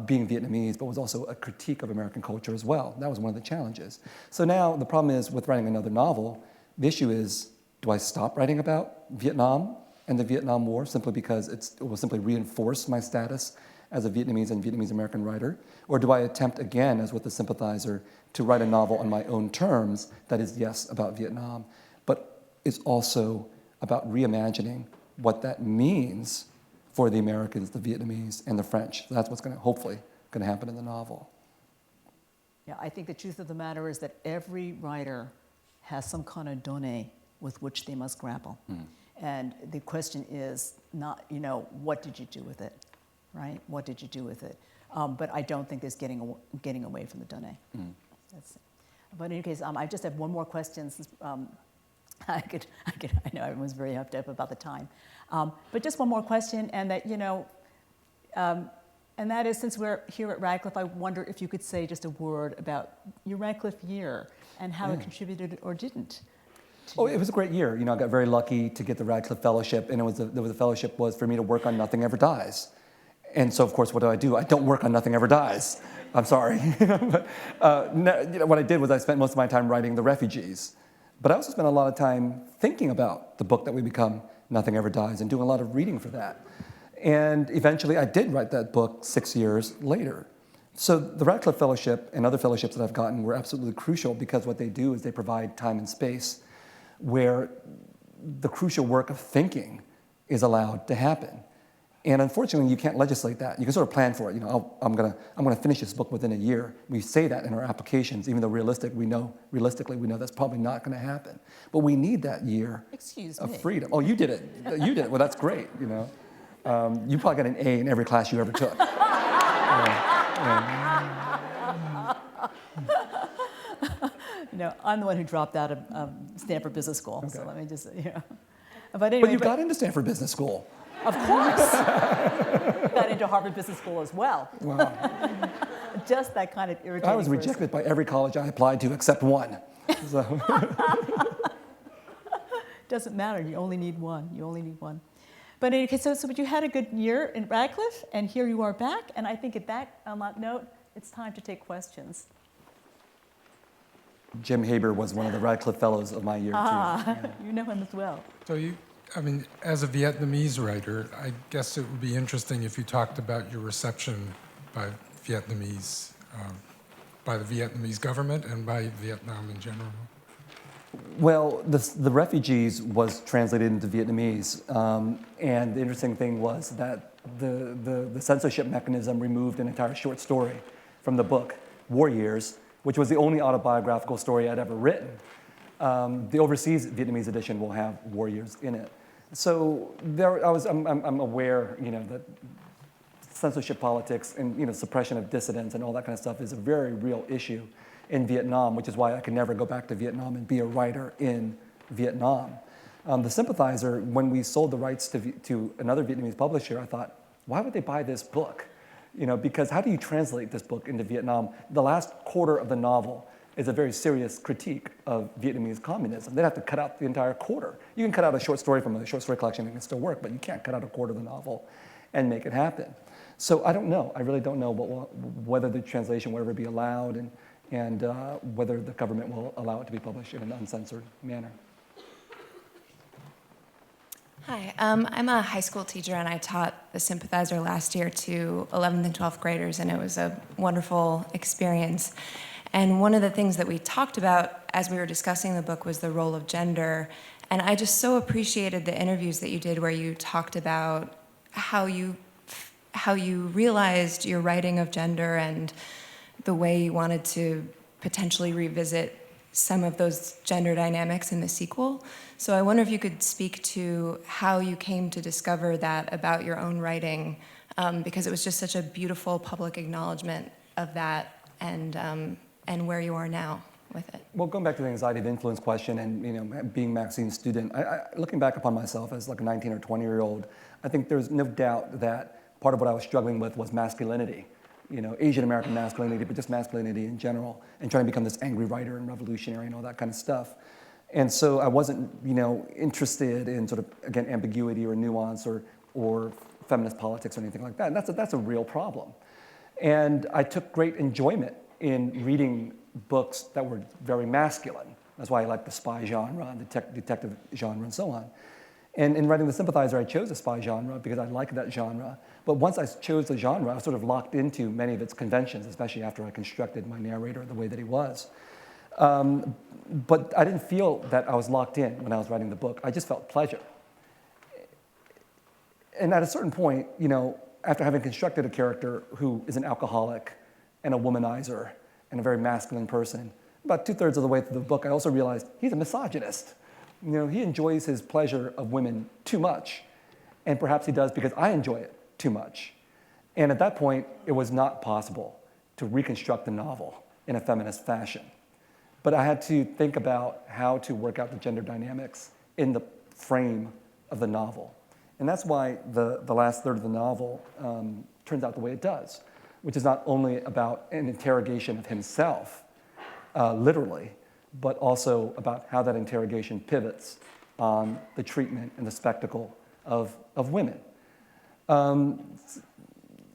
being Vietnamese, but was also a critique of American culture as well. That was one of the challenges. So now the problem is with writing another novel, the issue is, do I stop writing about Vietnam and the Vietnam War simply because it will simply reinforce my status as a Vietnamese and Vietnamese American writer? Or do I attempt again, as with the Sympathizer, to write a novel on my own terms that is, yes, about Vietnam, but is also about reimagining what that means for the Americans, the Vietnamese, and the French. So that's what's hopefully going to happen in the novel. Yeah, I think the truth of the matter is that every writer has some kind of donné with which they must grapple. And the question is not, what did you do with it, right? What did you do with it? But I don't think there's getting away from the donné. But in any case, I just have one more question. Since, I know everyone's very hyped up about the time. But just one more question, and that, and that is, since we're here at Radcliffe, I wonder if you could say just a word about your Radcliffe year and how it contributed or didn't. Oh, it was a great year. I got very lucky to get the Radcliffe Fellowship, and the fellowship was for me to work on Nothing Ever Dies. And so, of course, what do? I don't work on Nothing Ever Dies. I'm sorry. But, what I did was I spent most of my time writing The Refugees. But I also spent a lot of time thinking about the book that would become Nothing Ever Dies and doing a lot of reading for that. And eventually I did write that book 6 years later. So the Radcliffe Fellowship and other fellowships that I've gotten were absolutely crucial because what they do is they provide time and space where the crucial work of thinking is allowed to happen. And unfortunately, you can't legislate that. You can sort of plan for it. I'm gonna finish this book within a year. We say that in our applications, even though realistically we know that's probably not going to happen. But we need that year of freedom. Oh, you did it. You did it. Well, that's great. You probably got an A in every class you ever took. I'm the one who dropped out of Stanford Business School. Okay. So let me just, But anyway, you got into Stanford Business School. Of course. Got into Harvard Business School as well. Wow. Just that kind of irritating I was rejected by every college I applied to except one. So. Doesn't matter. You only need one. But anyway, so you had a good year in Radcliffe, and here you are back. And I think on that note, it's time to take questions. Jim Haber was one of the Radcliffe Fellows of my year, too. Yeah. You know him as well. So as a Vietnamese writer, I guess it would be interesting if you talked about your reception by the Vietnamese government and by Vietnam in general. Well, the Refugees was translated into Vietnamese, and the interesting thing was that the censorship mechanism removed an entire short story from the book, War Years, which was the only autobiographical story I'd ever written. The overseas Vietnamese edition will have War Years in it. So I'm aware, that censorship politics and suppression of dissidents and all that kind of stuff is a very real issue in Vietnam, which is why I could never go back to Vietnam and be a writer in Vietnam. The Sympathizer, when we sold the rights to another Vietnamese publisher, I thought, why would they buy this book? Because how do you translate this book into Vietnam? The last quarter of the novel is a very serious critique of Vietnamese communism. They'd have to cut out the entire quarter. You can cut out a short story from a short story collection and it can still work, but you can't cut out a quarter of the novel and make it happen. So I don't know. I really don't know whether the translation will ever be allowed and whether the government will allow it to be published in an uncensored manner. Hi, I'm a high school teacher and I taught the Sympathizer last year to 11th and 12th graders, and it was a wonderful experience. And one of the things that we talked about as we were discussing the book was the role of gender. And I just so appreciated the interviews that you did where you talked about how you realized your writing of gender and the way you wanted to potentially revisit some of those gender dynamics in the sequel. So I wonder if you could speak to how you came to discover that about your own writing, because it was just such a beautiful public acknowledgement of that and where you are now with it. Well, going back to the anxiety of influence question and being Maxine's student, looking back upon myself as like a 19 or 20-year-old, I think there's no doubt that part of what I was struggling with was masculinity. Asian American masculinity, but just masculinity in general, and trying to become this angry writer and revolutionary and all that kind of stuff. And so I wasn't, interested in sort of, again, ambiguity or nuance or feminist politics or anything like that. And that's a real problem. And I took great enjoyment in reading books that were very masculine. That's why I like the spy genre and the detective genre and so on. And in writing The Sympathizer, I chose the spy genre because I like that genre. But once I chose the genre, I was sort of locked into many of its conventions, especially after I constructed my narrator the way that he was. But I didn't feel that I was locked in when I was writing the book. I just felt pleasure. And at a certain point, after having constructed a character who is an alcoholic and a womanizer and a very masculine person, about 2/3 of the way through the book, I also realized he's a misogynist. He enjoys his pleasure of women too much, and perhaps he does because I enjoy it too much. And at that point, it was not possible to reconstruct the novel in a feminist fashion. But I had to think about how to work out the gender dynamics in the frame of the novel. And that's why the last third of the novel turns out the way it does, which is not only about an interrogation of himself, literally, but also about how that interrogation pivots on the treatment and the spectacle of women.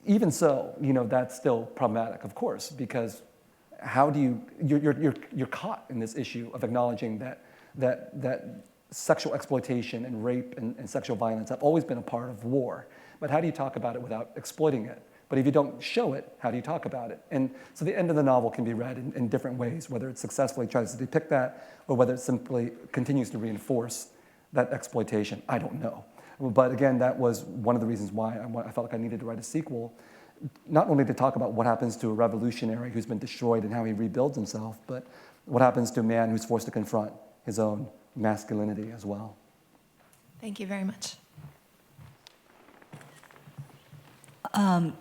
Even so, that's still problematic, of course, because how do you're caught in this issue of acknowledging that sexual exploitation and rape and sexual violence have always been a part of war. But how do you talk about it without exploiting it? But if you don't show it, how do you talk about it? And so the end of the novel can be read in different ways, whether it successfully tries to depict that or whether it simply continues to reinforce that exploitation. I don't know. But again, that was one of the reasons why I felt like I needed to write a sequel, not only to talk about what happens to a revolutionary who's been destroyed and how he rebuilds himself, but what happens to a man who's forced to confront his own masculinity as well. Thank you very much.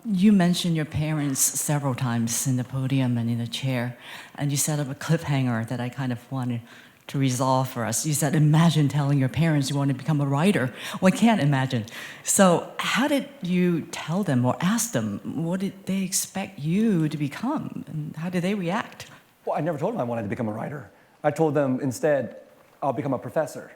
You mentioned your parents several times in the podium and in the chair, and you set up a cliffhanger that I kind of wanted to resolve for us. You said, imagine telling your parents you want to become a writer. Well, I can't imagine. So how did you tell them or ask them, what did they expect you to become? And how did they react? Well, I never told them I wanted to become a writer. I told them instead, I'll become a professor,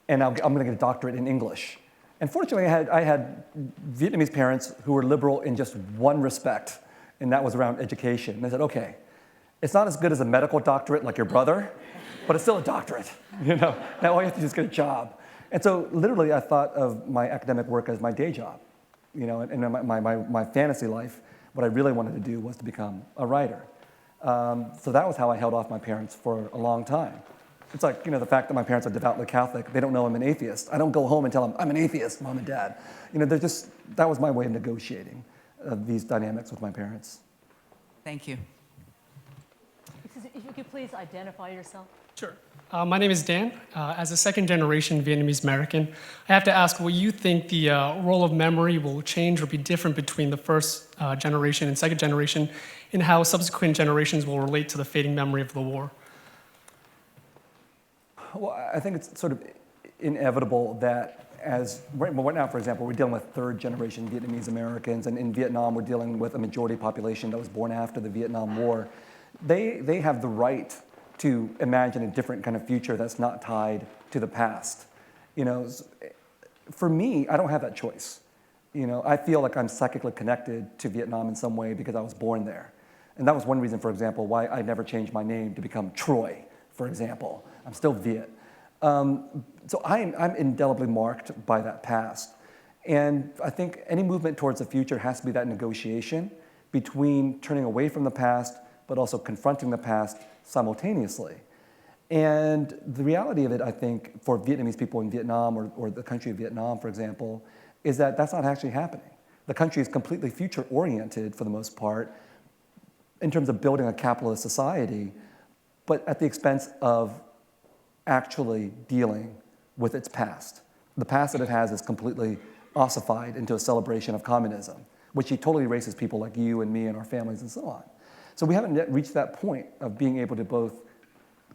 and I'm going to get a doctorate in English. And fortunately, I had Vietnamese parents who were liberal in just one respect, and that was around education. And they said, okay, it's not as good as a medical doctorate like your brother, but it's still a doctorate. Now all you have to do is get a job. And so literally, I thought of my academic work as my day job. And my fantasy life, what I really wanted to do was to become a writer. So that was how I held off my parents for a long time. It's like, the fact that my parents are devoutly Catholic, they don't know I'm an atheist. I don't go home and tell them, I'm an atheist, Mom and Dad. That was my way of negotiating these dynamics with my parents. Thank you. If you could please identify yourself. Sure. My name is Dan. As a second-generation Vietnamese American, I have to ask, will you think the role of memory will change or be different between the first generation and second generation in how subsequent generations will relate to the fading memory of the war? Well, I think it's sort of inevitable that right now, for example, we're dealing with third-generation Vietnamese Americans, and in Vietnam, we're dealing with a majority population that was born after the Vietnam War. They have the right to imagine a different kind of future that's not tied to the past. For me, I don't have that choice. I feel like I'm psychically connected to Vietnam in some way because I was born there. And that was one reason, for example, why I never changed my name to become Troy, for example. I'm still Viet. So I'm indelibly marked by that past. And I think any movement towards the future has to be that negotiation between turning away from the past, but also confronting the past simultaneously. And the reality of it, I think, for Vietnamese people in Vietnam or the country of Vietnam, for example, is that that's not actually happening. The country is completely future-oriented, for the most part, in terms of building a capitalist society, but at the expense of actually dealing with its past. The past that it has is completely ossified into a celebration of communism, which totally erases people like you and me and our families and so on. So we haven't yet reached that point of being able to both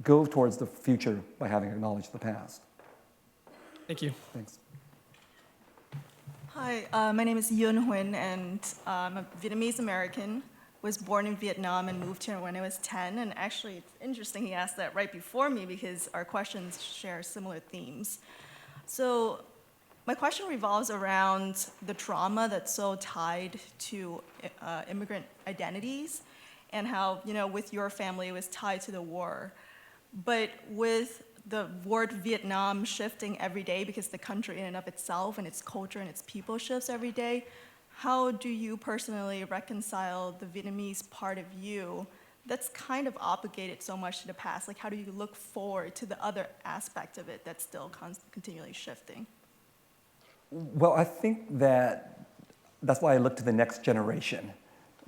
go towards the future by having acknowledged the past. Thank you. Thanks. Hi, my name is Viet Thanh Nguyen, and I'm a Vietnamese American. was born in Vietnam and moved here when I was 10. And actually, it's interesting he asked that right before me because our questions share similar themes. So my question revolves around the trauma that's so tied to immigrant identities and how, with your family, it was tied to the war. But with the word Vietnam shifting every day because the country in and of itself and its culture and its people shifts every day, how do you personally reconcile the Vietnamese part of you that's kind of obligated so much to the past? Like, how do you look forward to the other aspect of it that's still continually shifting? Well, I think that's why I look to the next generation,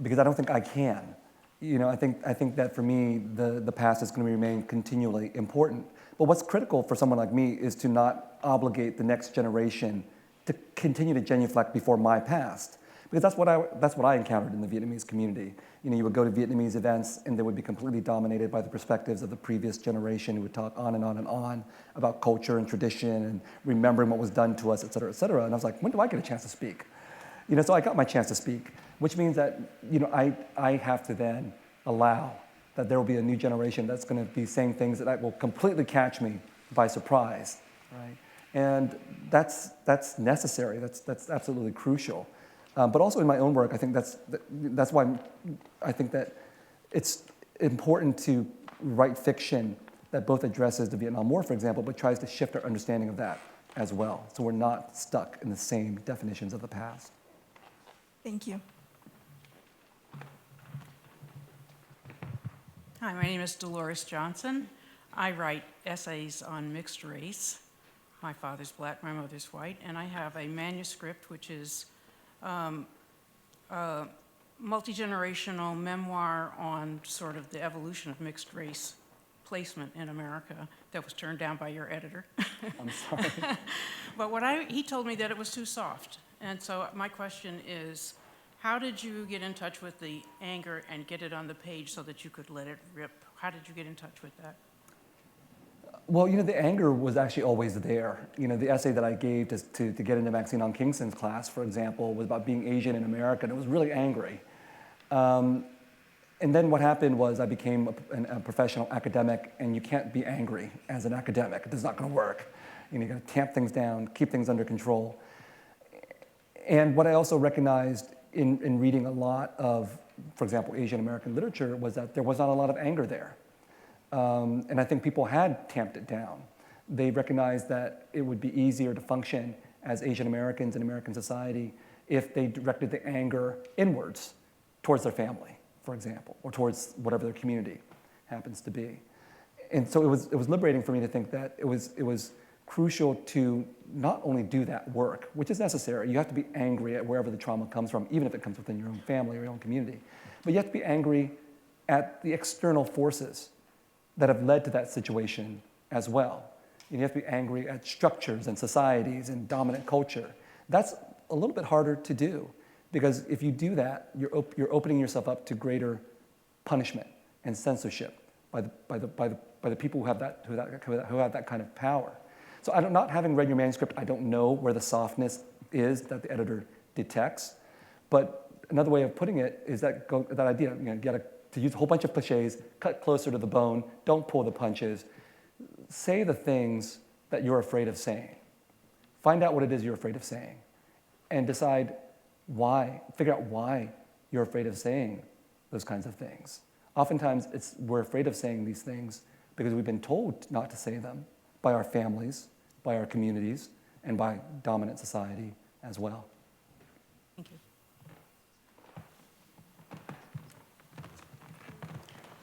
because I don't think I can. I think that for me, the past is going to remain continually important. But what's critical for someone like me is to not obligate the next generation to continue to genuflect before my past, because that's what I encountered in the Vietnamese community. You would go to Vietnamese events and they would be completely dominated by the perspectives of the previous generation who would talk on and on and on about culture and tradition and remembering what was done to us, et cetera, et cetera. And I was like, when do I get a chance to speak? So I got my chance to speak, which means that I have to then allow that there will be a new generation that's going to be saying things that will completely catch me by surprise, right? And that's necessary. That's absolutely crucial. But also in my own work, I think that's why I think that it's important to write fiction that both addresses the Vietnam War, for example, but tries to shift our understanding of that as well, so we're not stuck in the same definitions of the past. Thank you. Hi, my name is Dolores Johnson. I write essays on mixed race. My father's black, my mother's white, and I have a manuscript which is a multi-generational memoir on sort of the evolution of mixed race placement in America that was turned down by your editor. I'm sorry. But he told me that it was too soft. And so my question is, how did you get in touch with the anger and get it on the page so that you could let it rip? How did you get in touch with that? Well, the anger was actually always there. The essay that I gave to get into Maxine on Kingston's class, for example, was about being Asian in America, and it was really angry. And then what happened was I became a professional academic, and you can't be angry as an academic. It's not going to work. You got to tamp things down, keep things under control. And what I also recognized in reading a lot of, for example, Asian American literature was that there was not a lot of anger there. And I think people had tamped it down. They recognized that it would be easier to function as Asian Americans in American society if they directed the anger inwards towards their family, for example, or towards whatever their community happens to be. And so it was liberating for me to think that it was crucial to not only do that work, which is necessary. You have to be angry at wherever the trauma comes from, even if it comes within your own family or your own community. But you have to be angry at the external forces that have led to that situation as well. You have to be angry at structures and societies and dominant culture. That's a little bit harder to do, because if you do that, you're opening yourself up to greater punishment and censorship by the people who have that kind of power. So not having read your manuscript, I don't know where the softness is that the editor detects. But another way of putting it is that idea, you got to use a whole bunch of cliches, cut closer to the bone, don't pull the punches. Say the things that you're afraid of saying. Find out what it is you're afraid of saying, and decide why, figure out why you're afraid of saying those kinds of things. Oftentimes, we're afraid of saying these things because we've been told not to say them by our families, by our communities, and by dominant society as well. Thank you.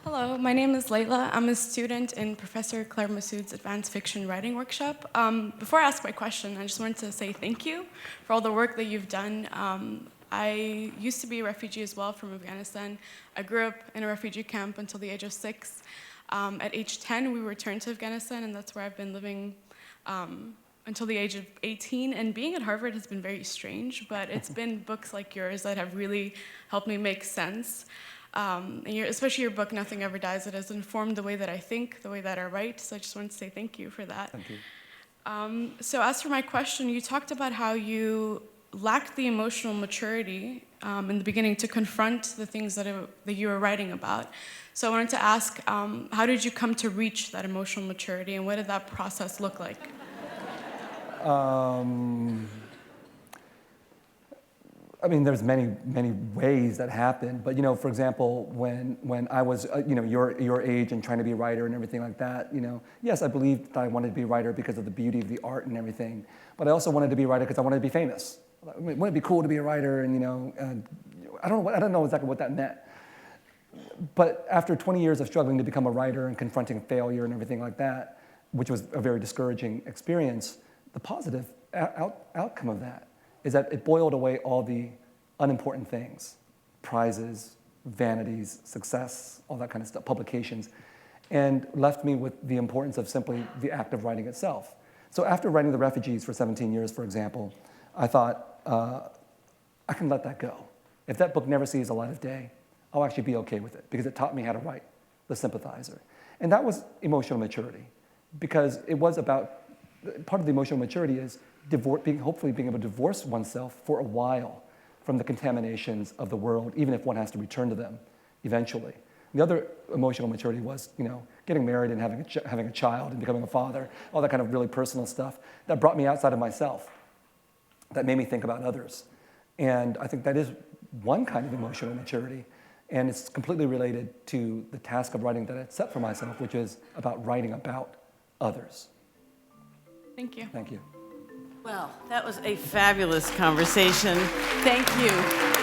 Hello, my name is Layla. I'm a student in Professor Claire Massoud's Advanced Fiction Writing Workshop. Before I ask my question, I just wanted to say thank you for all the work that you've done. I used to be a refugee as well from Afghanistan. I grew up in a refugee camp until the age of 6. At age 10, we returned to Afghanistan, and that's where I've been living until the age of 18. And being at Harvard has been very strange, but it's been books like yours that have really helped me make sense. And especially your book, Nothing Ever Dies, it has informed the way that I think, the way that I write. So I just wanted to say thank you for that. Thank you. So as for my question, you talked about how you lacked the emotional maturity in the beginning to confront the things that you were writing about. So I wanted to ask, how did you come to reach that emotional maturity, and what did that process look like? I mean, there's many ways that happened, but for example, when I was your age and trying to be a writer and everything like that, yes, I believed that I wanted to be a writer because of the beauty of the art and everything, but I also wanted to be a writer because I wanted to be famous. Wouldn't it be cool to be a writer? And I don't know exactly what that meant. But after 20 years of struggling to become a writer and confronting failure and everything like that, which was a very discouraging experience, the positive outcome of that is that it boiled away all the unimportant things, prizes, vanities, success, all that kind of stuff, publications, and left me with the importance of simply the act of writing itself. So after writing The Refugees for 17 years, for example, I thought, I can let that go. If that book never sees the light of day, I'll actually be okay with it because it taught me how to write The Sympathizer. And that was emotional maturity because it was about, part of the emotional maturity is hopefully being able to divorce oneself for a while from the contaminations of the world, even if one has to return to them eventually. The other emotional maturity was, getting married and having a child and becoming a father, all that kind of really personal stuff that brought me outside of myself, that made me think about others. And I think that is one kind of emotional maturity, and it's completely related to the task of writing that I set for myself, which is about writing about others. Thank you. Thank you. Well, that was a fabulous conversation. Thank you.